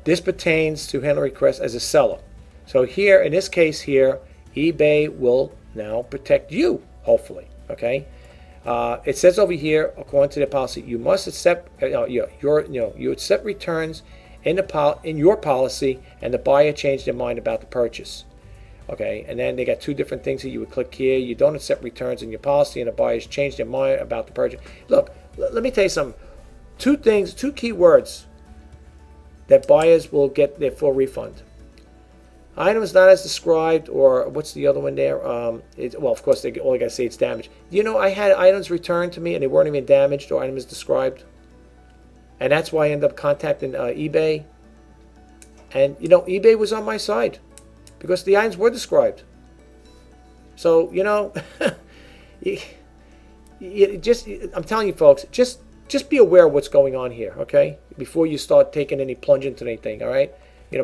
this pertains to handle requests as a seller. So here, in this case here, eBay will now protect you, hopefully. Okay. It says over here, according to their policy, you must accept you accept returns in your policy, and the buyer changed their mind about the purchase. Okay, and then they got 2 different things that you would click here. You don't accept returns in your policy, and the buyers changed their mind about the purchase. Look, let me tell you something. 2 key words that buyers will get their full refund. Items not as described, or what's the other one there? Well, of course, all I got to say it's damaged. I had items returned to me and they weren't even damaged or items described. And that's why I ended up contacting eBay. And, eBay was on my side because the items were described. So, I'm telling you, folks, just be aware of what's going on here, okay? Before you start taking any plunge into anything, all right?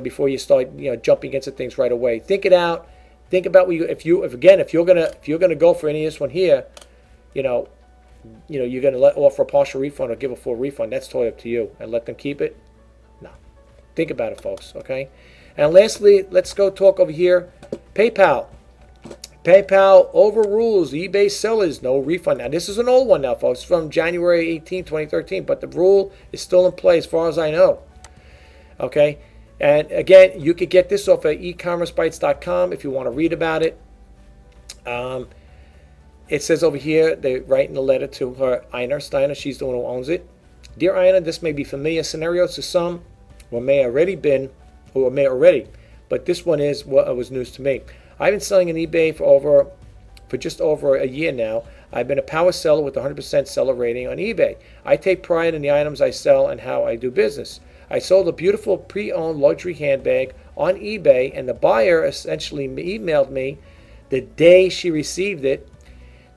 Before you start, jumping into things right away. Think it out. Think about what if you're gonna go for any of this one here, you're gonna offer a partial refund or give a full refund. That's totally up to you. And let them keep it. No. Think about it, folks. Okay. And lastly, let's go talk over here. PayPal. PayPal overrules eBay sellers, no refund. Now, this is an old one now, folks, from January 18, 2013, but the rule is still in play as far as I know. Okay? And again, you could get this off of ecommercebytes.com if you want to read about it. It says over here, they're writing a letter to her, Ina Steiner. She's the one who owns it. Dear Ina, this may be familiar scenario to some, or may already, but this one is what was news to me. I've been selling on eBay for just over a year now. I've been a power seller with 100% seller rating on eBay. I take pride in the items I sell and how I do business. I sold a beautiful pre-owned luxury handbag on eBay, and the buyer essentially emailed me the day she received it,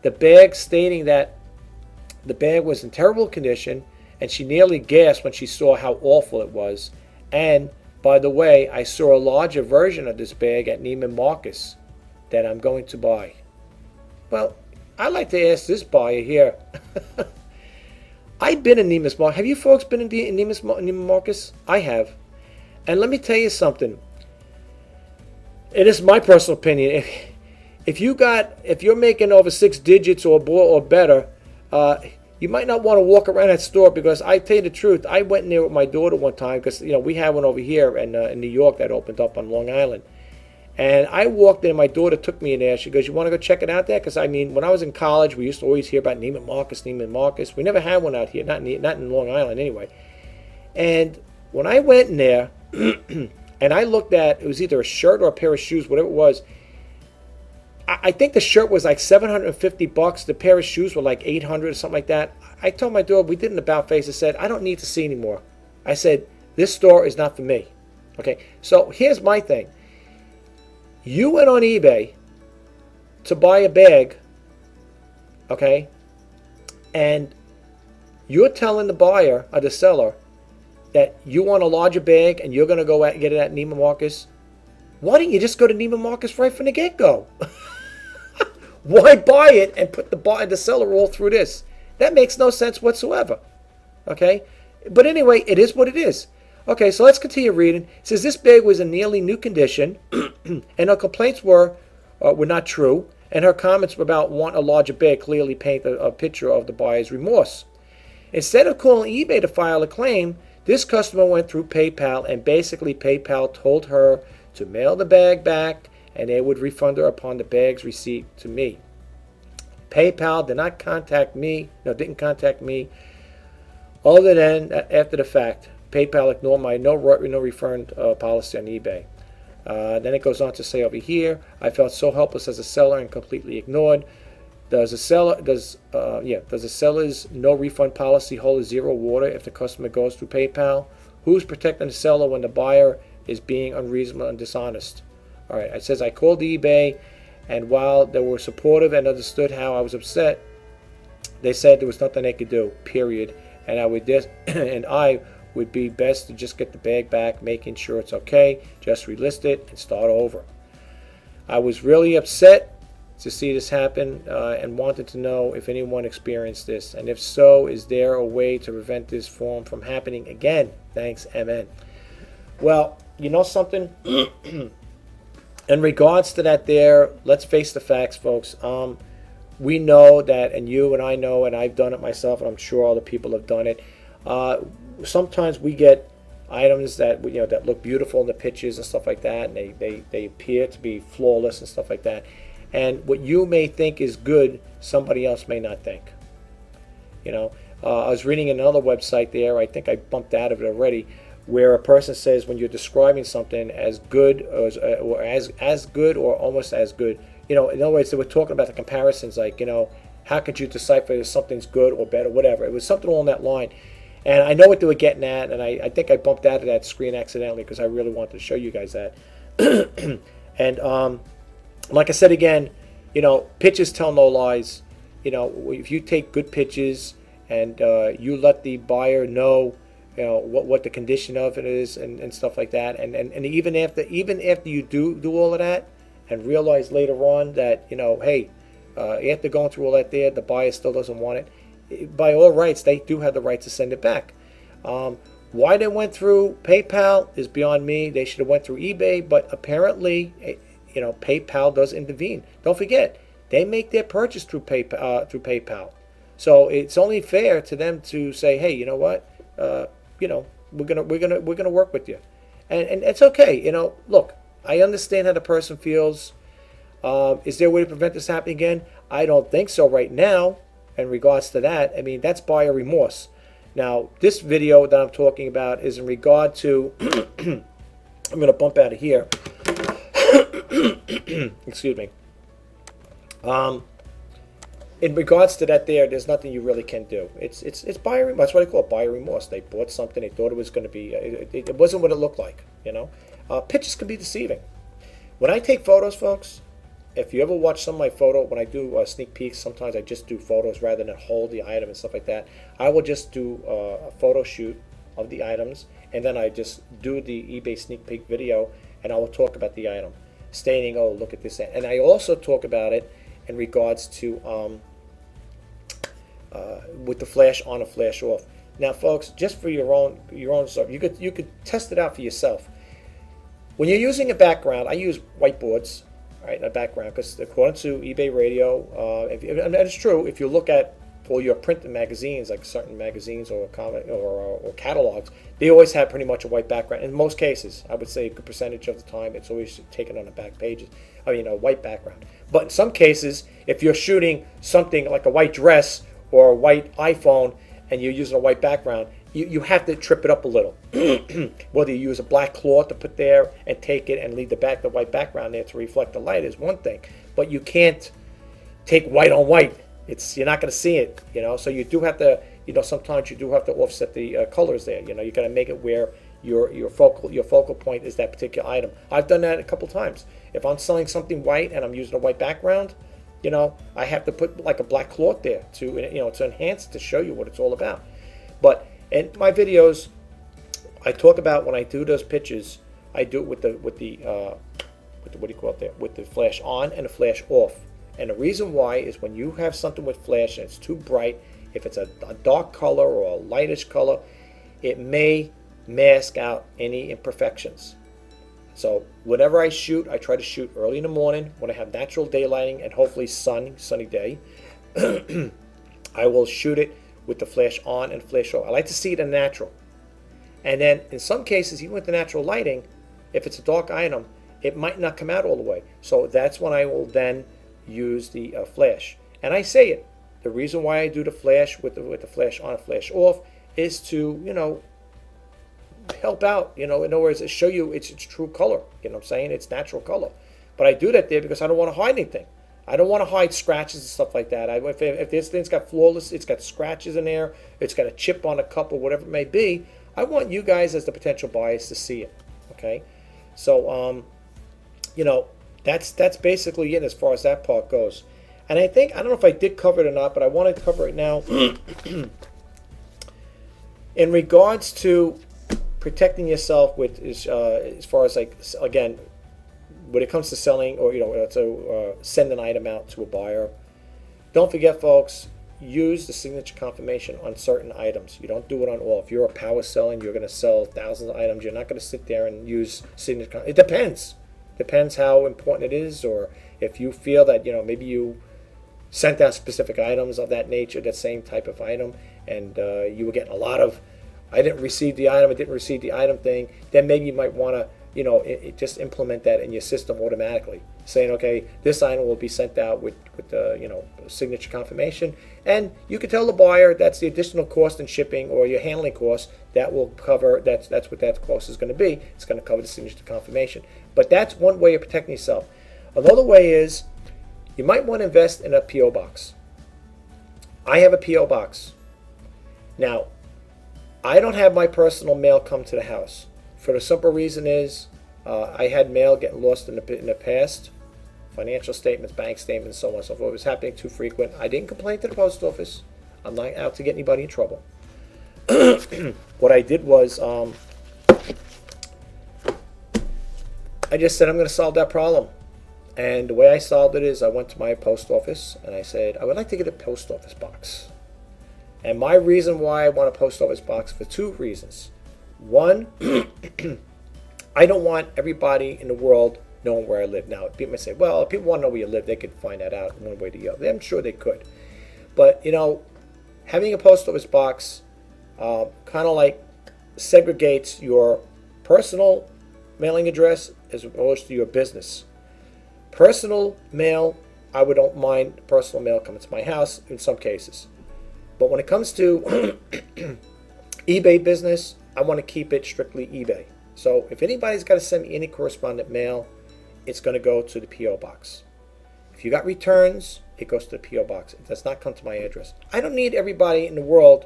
the bag stating that the bag was in terrible condition, and she nearly gasped when she saw how awful it was. And by the way, I saw a larger version of this bag at Neiman Marcus that I'm going to buy. Well, I'd like to ask this buyer here. I've been in Neiman Marcus. Have you folks been in Neiman Marcus? I have. And let me tell you something. It is my personal opinion. If you're making over 6 digits or more or better, you might not want to walk around that store, because I tell you the truth, I went in there with my daughter one time, because we have one over here in New York that opened up on Long Island. And I walked in, my daughter took me in there. She goes, "You want to go check it out there?" Because when I was in college, we used to always hear about Neiman Marcus, Neiman Marcus. We never had one out here, not in Long Island anyway. And when I went in there, and I looked at, it was either a shirt or a pair of shoes, whatever it was. I think the shirt was like $750. The pair of shoes were like $800 or something like that. I told my daughter, we did an about face. I said, I don't need to see anymore. I said, this store is not for me. Okay, so here's my thing. You went on eBay to buy a bag, okay, and you're telling the buyer or the seller that you want a larger bag and you're going to go out and get it at Neiman Marcus. Why didn't you just go to Neiman Marcus right from the get-go? Why buy it and put the seller all through this? That makes no sense whatsoever. Okay? But anyway, it is what it is. Okay, so let's continue reading. It says this bag was in nearly new condition, and her complaints were not true, and her comments about want a larger bag clearly paint a picture of the buyer's remorse. Instead of calling eBay to file a claim, this customer went through PayPal, and basically PayPal told her to mail the bag back, and they would refund her upon the bag's receipt to me. PayPal didn't contact me, other than after the fact. PayPal ignored my no refund policy on eBay. Then it goes on to say over here, I felt so helpless as a seller and completely ignored. Does a seller's no refund policy hold zero water if the customer goes through PayPal? Who's protecting the seller when the buyer is being unreasonable and dishonest? All right, it says I called eBay, and while they were supportive and understood how I was upset, they said there was nothing they could do. Period. And I would be best to just get the bag back, making sure it's okay, just relist it and start over. I was really upset to see this happen and wanted to know if anyone experienced this, and if so, is there a way to prevent this form from happening again? Thanks, MN. Well, you know something? In regards to that there, let's face the facts, folks. We know that, and you and I know, and I've done it myself, and I'm sure other people have done it. Sometimes we get items that that look beautiful in the pictures and stuff like that, and they appear to be flawless and stuff like that. And what you may think is good, somebody else may not think. I was reading another website there. I think I bumped out of it already, where a person says when you're describing something as good or as good or almost as good. In other words, they were talking about the comparisons, like how could you decipher if something's good or better, whatever. It was something along that line. And I know what they were getting at, and I think I bumped out of that screen accidentally because I really wanted to show you guys that. And like I said again, pictures tell no lies. If you take good pictures and you let the buyer know, what the condition of it is and stuff like that, and even after you do all of that and realize later on that hey, after going through all that there, the buyer still doesn't want it. By all rights, they do have the right to send it back. Why they went through PayPal is beyond me. They should have went through eBay, but apparently, PayPal does intervene. Don't forget, they make their purchase through PayPal. So it's only fair to them to say, hey, you know what, we're gonna work with you, and it's okay. Look, I understand how the person feels. Is there a way to prevent this happening again? I don't think so right now. In regards to that, I mean, that's buyer remorse. Now, this video that I'm talking about is in regard to. I'm gonna bump out of here. Excuse me. In regards to that, there's nothing you really can do. It's buyer remorse. That's what I call it, buyer remorse. They bought something, they thought it was going to be. It wasn't what it looked like. Pictures can be deceiving. When I take photos, folks, if you ever watch some of my photo, when I do sneak peeks, sometimes I just do photos rather than hold the item and stuff like that. I will just do a photo shoot of the items, and then I just do the eBay sneak peek video, and I will talk about the item, stating, oh, look at this. And I also talk about it in regards to with the flash on and flash off. Now, folks, just for your own stuff, you could test it out for yourself. When you're using a background, I use whiteboards, right, in a background, because according to eBay Radio, and it's true, if you look at all your printed magazines, like certain magazines or catalogs, they always have pretty much a white background. In most cases, I would say a good percentage of the time, it's always taken on the back pages. A white background. But in some cases, if you're shooting something like a white dress or a white iPhone and you're using a white background, you have to trip it up a little. Whether you use a black cloth to put there and take it and leave the white background there to reflect the light is one thing, but you can't take white on white. You're not going to see it, So you do have to, sometimes you do have to offset the colors there. You got to make it where your focal point is that particular item. I've done that a couple times. If I'm selling something white and I'm using a white background, I have to put like a black cloth there to to enhance it, to show you what it's all about. But in my videos, I talk about when I do those pictures, I do it with the what do you call it there? With the flash on and the flash off. And the reason why is when you have something with flash and it's too bright, if it's a dark color or a lightish color, it may mask out any imperfections. So whenever I shoot, I try to shoot early in the morning when I have natural daylighting and hopefully sunny day. I will shoot it with the flash on and flash off. I like to see it in natural. And then in some cases, even with the natural lighting, if it's a dark item, it might not come out all the way. So that's when I will then use the flash. And I say it. The reason why I do the flash with the flash on and flash off is to, help out, in other words, show you its true color. You know what I'm saying? It's natural color. But I do that there because I don't want to hide anything. I don't want to hide scratches and stuff like that. If this thing's got flawless, it's got scratches in there, it's got a chip on a cup or whatever it may be, I want you guys as the potential buyers to see it. Okay? So, that's basically it as far as that part goes. And I don't know if I did cover it or not, but I want to cover it now. In regards to protecting yourself with, as far as again, when it comes to selling or to send an item out to a buyer, don't forget, folks, use the signature confirmation on certain items. You don't do it on all. If you're a power seller and you're going to sell thousands of items, you're not going to sit there and use signature. It depends. Depends how important it is, or if you feel that maybe you sent out specific items of that nature, that same type of item, and you were getting a lot of I didn't receive the item thing, then maybe you might want to, just implement that in your system automatically, saying, okay, this item will be sent out with signature confirmation, and you can tell the buyer that's the additional cost in shipping or your handling cost that will cover. That's what that cost is going to be. It's going to cover the signature confirmation. But that's one way of protecting yourself. Another way is you might want to invest in a PO box. I have a PO box. Now, I don't have my personal mail come to the house. For the simple reason is I had mail getting lost in the past, financial statements, bank statements, so on and so forth. It was happening too frequent. I didn't complain to the post office. I'm not out to get anybody in trouble. What I did was I just said I'm going to solve that problem. And the way I solved it is I went to my post office and I said, I would like to get a post office box. And my reason why I want a post office box for two reasons. One, I don't want everybody in the world knowing where I live. Now, people may say, well, if people want to know where you live, they could find that out one way or the other. I'm sure they could. But, having a post office box kind of like segregates your personal mailing address as opposed to your business. Personal mail, I don't mind personal mail coming to my house in some cases. But when it comes to eBay business, I want to keep it strictly eBay. So if anybody's got to send me any correspondent mail, it's going to go to the P.O. box. If you got returns, it goes to the P.O. box. It does not come to my address. I don't need everybody in the world,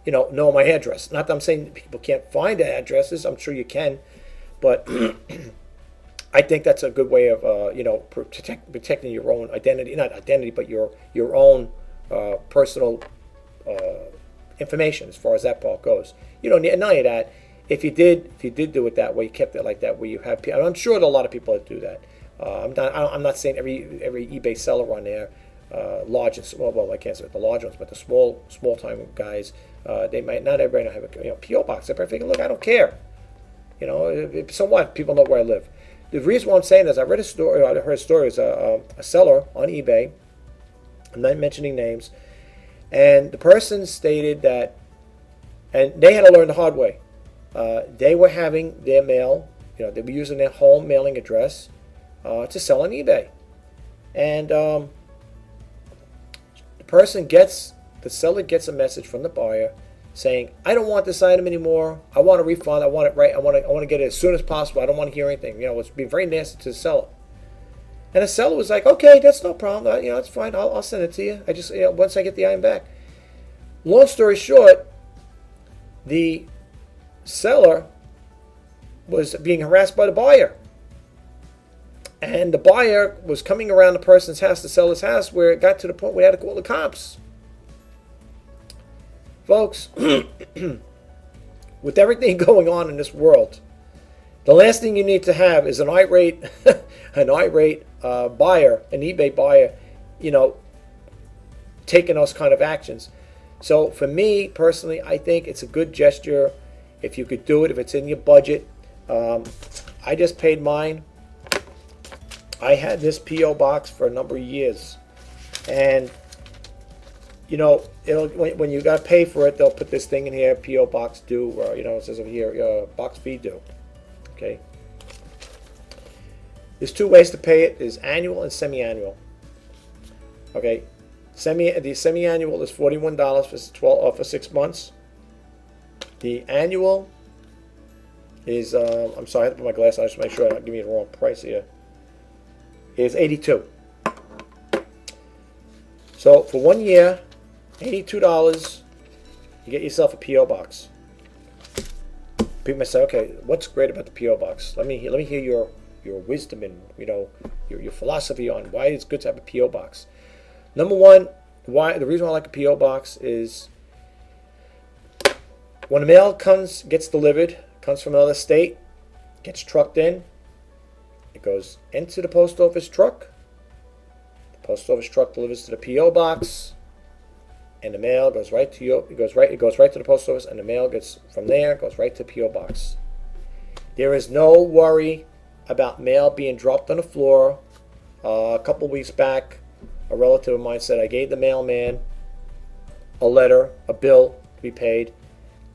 know my address. Not that I'm saying people can't find the addresses. I'm sure you can. But I think that's a good way of, protecting your own identity. Not identity, but your own personal information as far as that part goes. You don't need, not only that, if you did do it that way, you kept it like that, where you have, and I'm sure there are a lot of people that do that. I'm not saying every eBay seller on there, large and small. Well, I can't say the large ones, but the small time guys, they might not everybody have a PO box. They're thinking, look, I don't care. So what? People know where I live. The reason why I'm saying this, I heard a story. Is a seller on eBay. I'm not mentioning names, and the person stated that, and they had to learn the hard way. They were having their mail, they were using their home mailing address to sell on eBay. And the seller gets a message from the buyer saying, I don't want this item anymore. I want a refund. I want it right. I want to get it as soon as possible. I don't want to hear anything. It's being very nasty to the seller. And the seller was like, okay, that's no problem. It's fine. I'll send it to you. I just, once I get the item back. Long story short, the seller was being harassed by the buyer. And the buyer was coming around the person's house, the seller's house, where it got to the point where he had to call the cops. Folks, with everything going on in this world, the last thing you need to have is an irate buyer, an eBay buyer, taking those kind of actions. So for me personally, I think it's a good gesture if you could do it, if it's in your budget. I just paid mine. I had this P.O. box for a number of years, and when you got to pay for it, they'll put this thing in here, P.O. box due, or it says over here, box fee due. Okay. There's two ways to pay it: is annual and semi-annual. Okay, the semi-annual is $41 for 6 months. The annual is I'm sorry, I have to put my glasses on just to make sure I don't give you the wrong price here. Is $82. So for 1 year, $82, you get yourself a P.O. box. People may say, okay, what's great about the P.O. box? Let me hear your wisdom and your philosophy on why it's good to have a P.O. box. Number one, the reason why I like a P.O. box is when the mail gets delivered, comes from another state, gets trucked in, it goes into the post office truck. The post office truck delivers to the P.O. box, and the mail goes right to it goes right to the post office, and the mail goes right to the P.O. box. There is no worry about mail being dropped on the floor. A couple weeks back, a relative of mine said I gave the mailman a letter, a bill to be paid,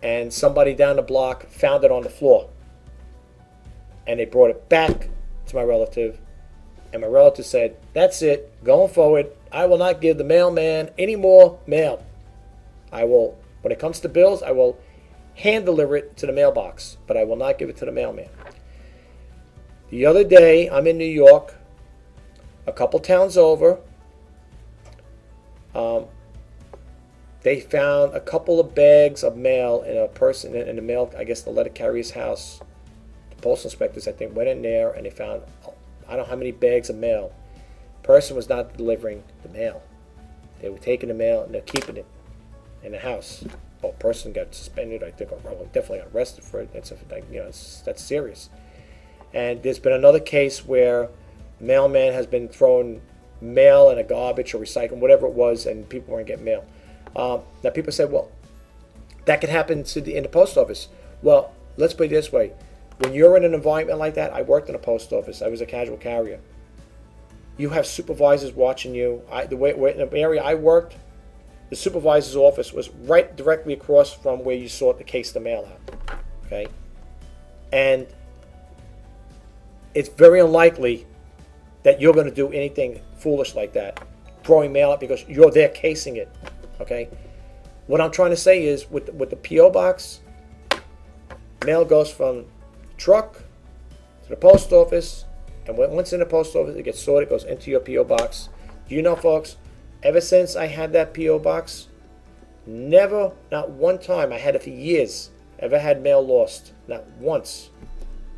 and somebody down the block found it on the floor, and they brought it back to my relative, and my relative said, that's it, going forward, I will not give the mailman any more mail. When it comes to bills, I will hand deliver it to the mailbox, but I will not give it to the mailman. The other day, I'm in New York, a couple towns over. They found a couple of bags of mail in a person in the mail, I guess the letter carrier's house. The postal inspectors, I think, went in there and they found, I don't know how many bags of mail. The person was not delivering the mail. They were taking the mail and they're keeping it in the house. Well, a person got suspended, I think, or definitely got arrested for it. That's serious. And there's been another case where the mailman has been throwing mail in a garbage or recycling, whatever it was, and people weren't getting mail. Now people say, well, that could happen in the post office. Well, let's put it this way. when you're in an environment like that, I worked in a post office. I was a casual carrier. You have supervisors watching you. In the area I worked, the supervisor's office was right directly across from where you saw the case the mail out. Okay? And it's very unlikely that you're going to do anything foolish like that, throwing mail out because you're there casing it. Okay? What I'm trying to say is with the P.O. box, mail goes from truck to the post office, and once in the post office, it gets sorted, it goes into your P.O. box. Do you know, folks, ever since I had that P.O. box, never, not one time, I had it for years, ever had mail lost. Not once.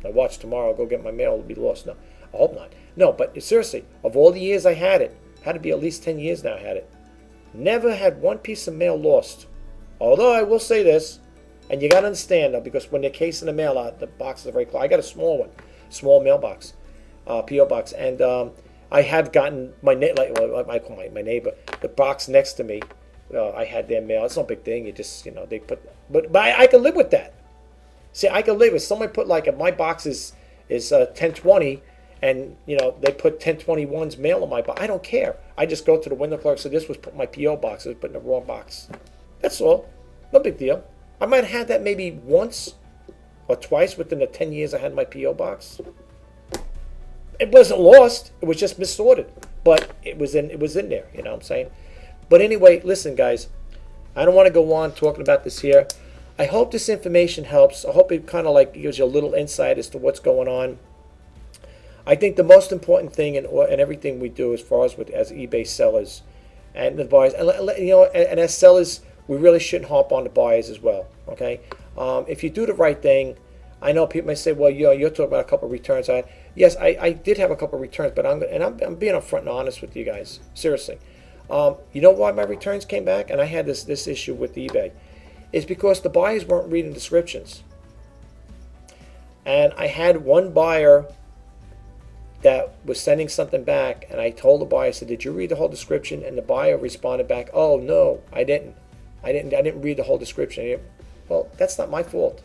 Now watch tomorrow, I'll go get my mail, it'll be lost. No, I hope not. No, but seriously, of all the years I had it, had to be at least 10 years now I had it, never had one piece of mail lost. Although I will say this, and you got to understand, though, because when they're casing the mail out, the boxes are very close. I got a small one, small mailbox, P.O. box, and I have gotten my I call my neighbor, the box next to me. I had their mail. It's no big thing. You just they put, but I can live with that. See, I can live with somebody put if my box is 1020, and they put 1021's mail in my box. I don't care. I just go to the window clerk. So this was put my P.O. box. It was put in the wrong box. That's all. No big deal. I might have had that maybe once or twice within the 10 years I had my P.O. box. It wasn't lost. It was just missorted. But it was in there, you know what I'm saying? But anyway, listen, guys. I don't want to go on talking about this here. I hope this information helps. I hope it kind of gives you a little insight as to what's going on. I think the most important thing in everything we do as far as as eBay sellers and the buyers, and as sellers, we really shouldn't hop on the buyers as well, okay? If you do the right thing, I know people may say, well, you're talking about a couple of returns. Yes, I did have a couple of returns, but I'm being upfront and honest with you guys, seriously. You know why my returns came back? And I had this issue with eBay. It's because the buyers weren't reading descriptions. And I had one buyer that was sending something back, and I told the buyer, I said, did you read the whole description? And the buyer responded back, oh, no, I didn't. I didn't read the whole description. Well, that's not my fault.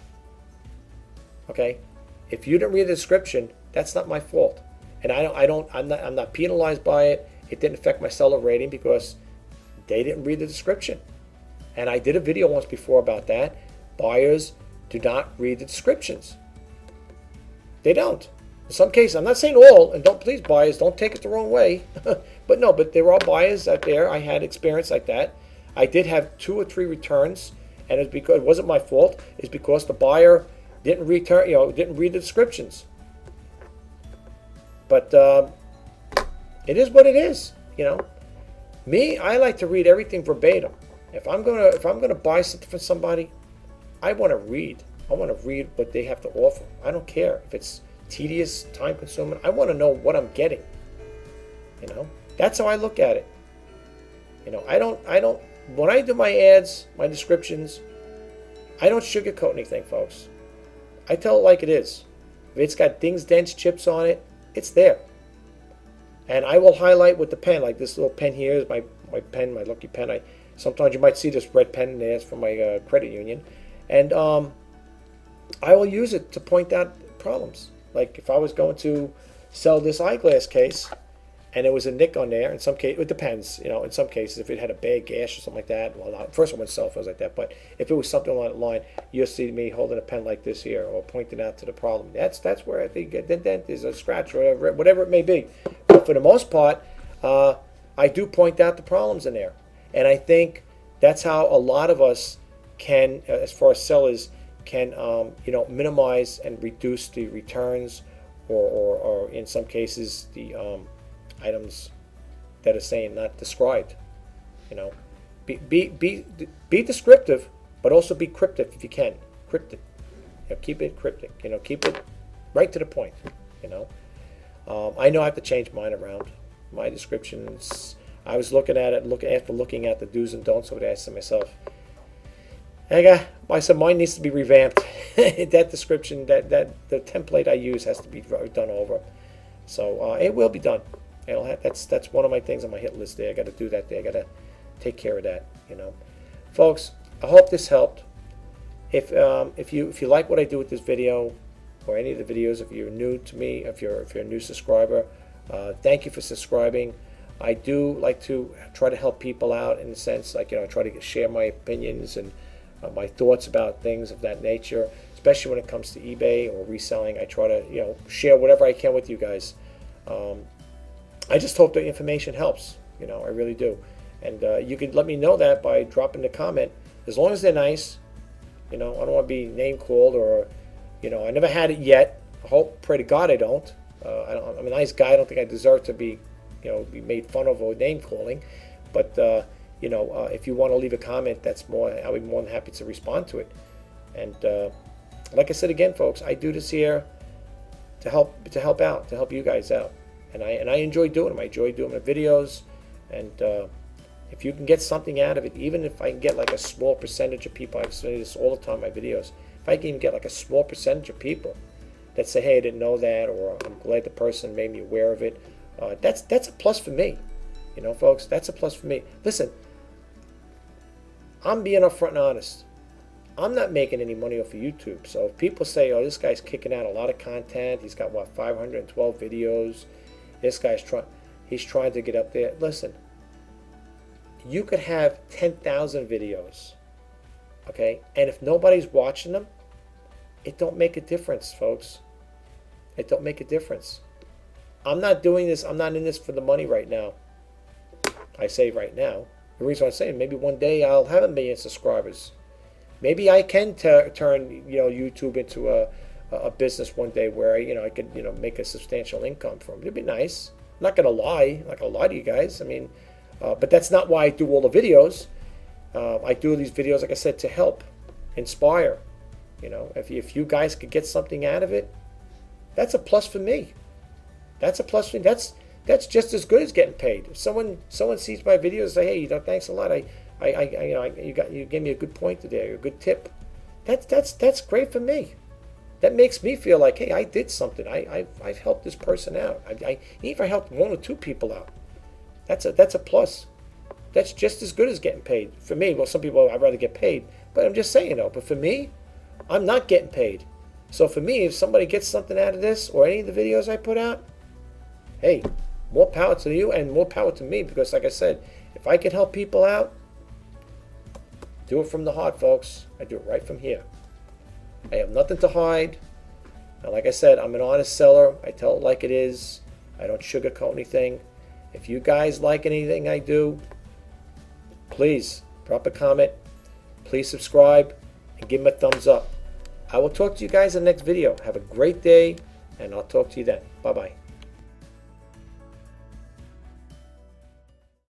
Okay? If you didn't read the description, that's not my fault. And I'm not penalized by it. It didn't affect my seller rating because they didn't read the description. And I did a video once before about that. Buyers do not read the descriptions. They don't. In some cases, I'm not saying all, and please buyers, don't take it the wrong way. but there are buyers out there. I had experience like that. I did have 2 or 3 returns, and it's because it wasn't my fault. It's because the buyer didn't read the descriptions. But it is what it is. Me, I like to read everything verbatim. If I'm gonna buy something from somebody, I want to read. I want to read what they have to offer. I don't care if it's tedious, time-consuming. I want to know what I'm getting. That's how I look at it. I don't. When I do my ads, my descriptions, I don't sugarcoat anything, folks. I tell it like it is. If it's got dings, dents, chips on it, it's there. And I will highlight with the pen, like this little pen here is my pen, my lucky pen. Sometimes you might see this red pen in there. It's from my credit union. And I will use it to point out problems. Like if I was going to sell this eyeglass case, and there was a nick on there. In some case, it depends. In some cases, if it had a bad gash or something like that, well, first I wouldn't sell phones like that. But if it was something along that line, you'll see me holding a pen like this here, or pointing out to the problem. That's where I think the dent is, a scratch, or whatever it may be. But for the most part, I do point out the problems in there, and I think that's how a lot of us can, as far as sellers, can minimize and reduce the returns, or in some cases the items that are saying not described. Be descriptive, but also be cryptic if you can. Cryptic. Keep it cryptic. Keep it right to the point. I know I have to change mine around. My descriptions. I was looking at it. After looking at the do's and don'ts of it, I said to myself, I said mine needs to be revamped. That description, that the template I use has to be done over. So it will be done. That's one of my things on my hit list there. I got to do that there. I got to take care of that. Folks, I hope this helped. If you like what I do with this video, or any of the videos. If you're new to me, if you're a new subscriber, thank you for subscribing. I do like to try to help people out in the sense, like, I try to share my opinions and my thoughts about things of that nature, especially when it comes to eBay or reselling. I try to, share whatever I can with you guys. I just hope the information helps, I really do. And you can let me know that by dropping a comment, as long as they're nice. I don't want to be name called, or, I never had it yet. I hope, pray to God I don't. I'm a nice guy. I don't think I deserve to be be made fun of or name calling, but if you want to leave a comment, I'll be more than happy to respond to it. And like I said again, folks, I do this here to help out, to help you guys out, and I enjoy doing them. I enjoy doing the videos, and if you can get something out of it, even if I can get like a small percentage of people, I say this all the time in my videos, if I can even get like a small percentage of people that say, hey, I didn't know that, or I'm glad the person made me aware of it, that's a plus for me. Folks, that's a plus for me. Listen, I'm being upfront and honest. I'm not making any money off of YouTube. So if people say, oh, this guy's kicking out a lot of content, he's got, 512 videos, this guy's trying to get up there. Listen, you could have 10,000 videos, okay? And if nobody's watching them, it don't make a difference, folks. It don't make a difference. I'm not doing this. I'm not in this for the money right now. I say right now. The reason I'm saying, maybe one day I'll have 1 million subscribers. Maybe I can turn YouTube into a business one day where I could make a substantial income from it. It'd be nice. I'm not gonna lie. I'm not gonna lie to you guys. I mean, but that's not why I do all the videos. I do these videos, like I said, to help, inspire. If you guys could get something out of it, that's a plus for me. That's a plus for me. That's just as good as getting paid. If someone sees my videos and say, hey, thanks a lot. You gave me a good point today, a good tip. That's great for me. That makes me feel like, hey, I did something. I've helped this person out. Even if I helped 1 or 2 people out, that's a plus. That's just as good as getting paid for me. Well, some people, I'd rather get paid, but I'm just saying, but for me, I'm not getting paid. So for me, if somebody gets something out of this or any of the videos I put out, hey, more power to you and more power to me, because like I said, if I can help people out, do it from the heart, folks. I do it right from here. I have nothing to hide. And like I said, I'm an honest seller. I tell it like it is. I don't sugarcoat anything. If you guys like anything I do, please drop a comment. Please subscribe and give me a thumbs up. I will talk to you guys in the next video. Have a great day, and I'll talk to you then. Bye-bye.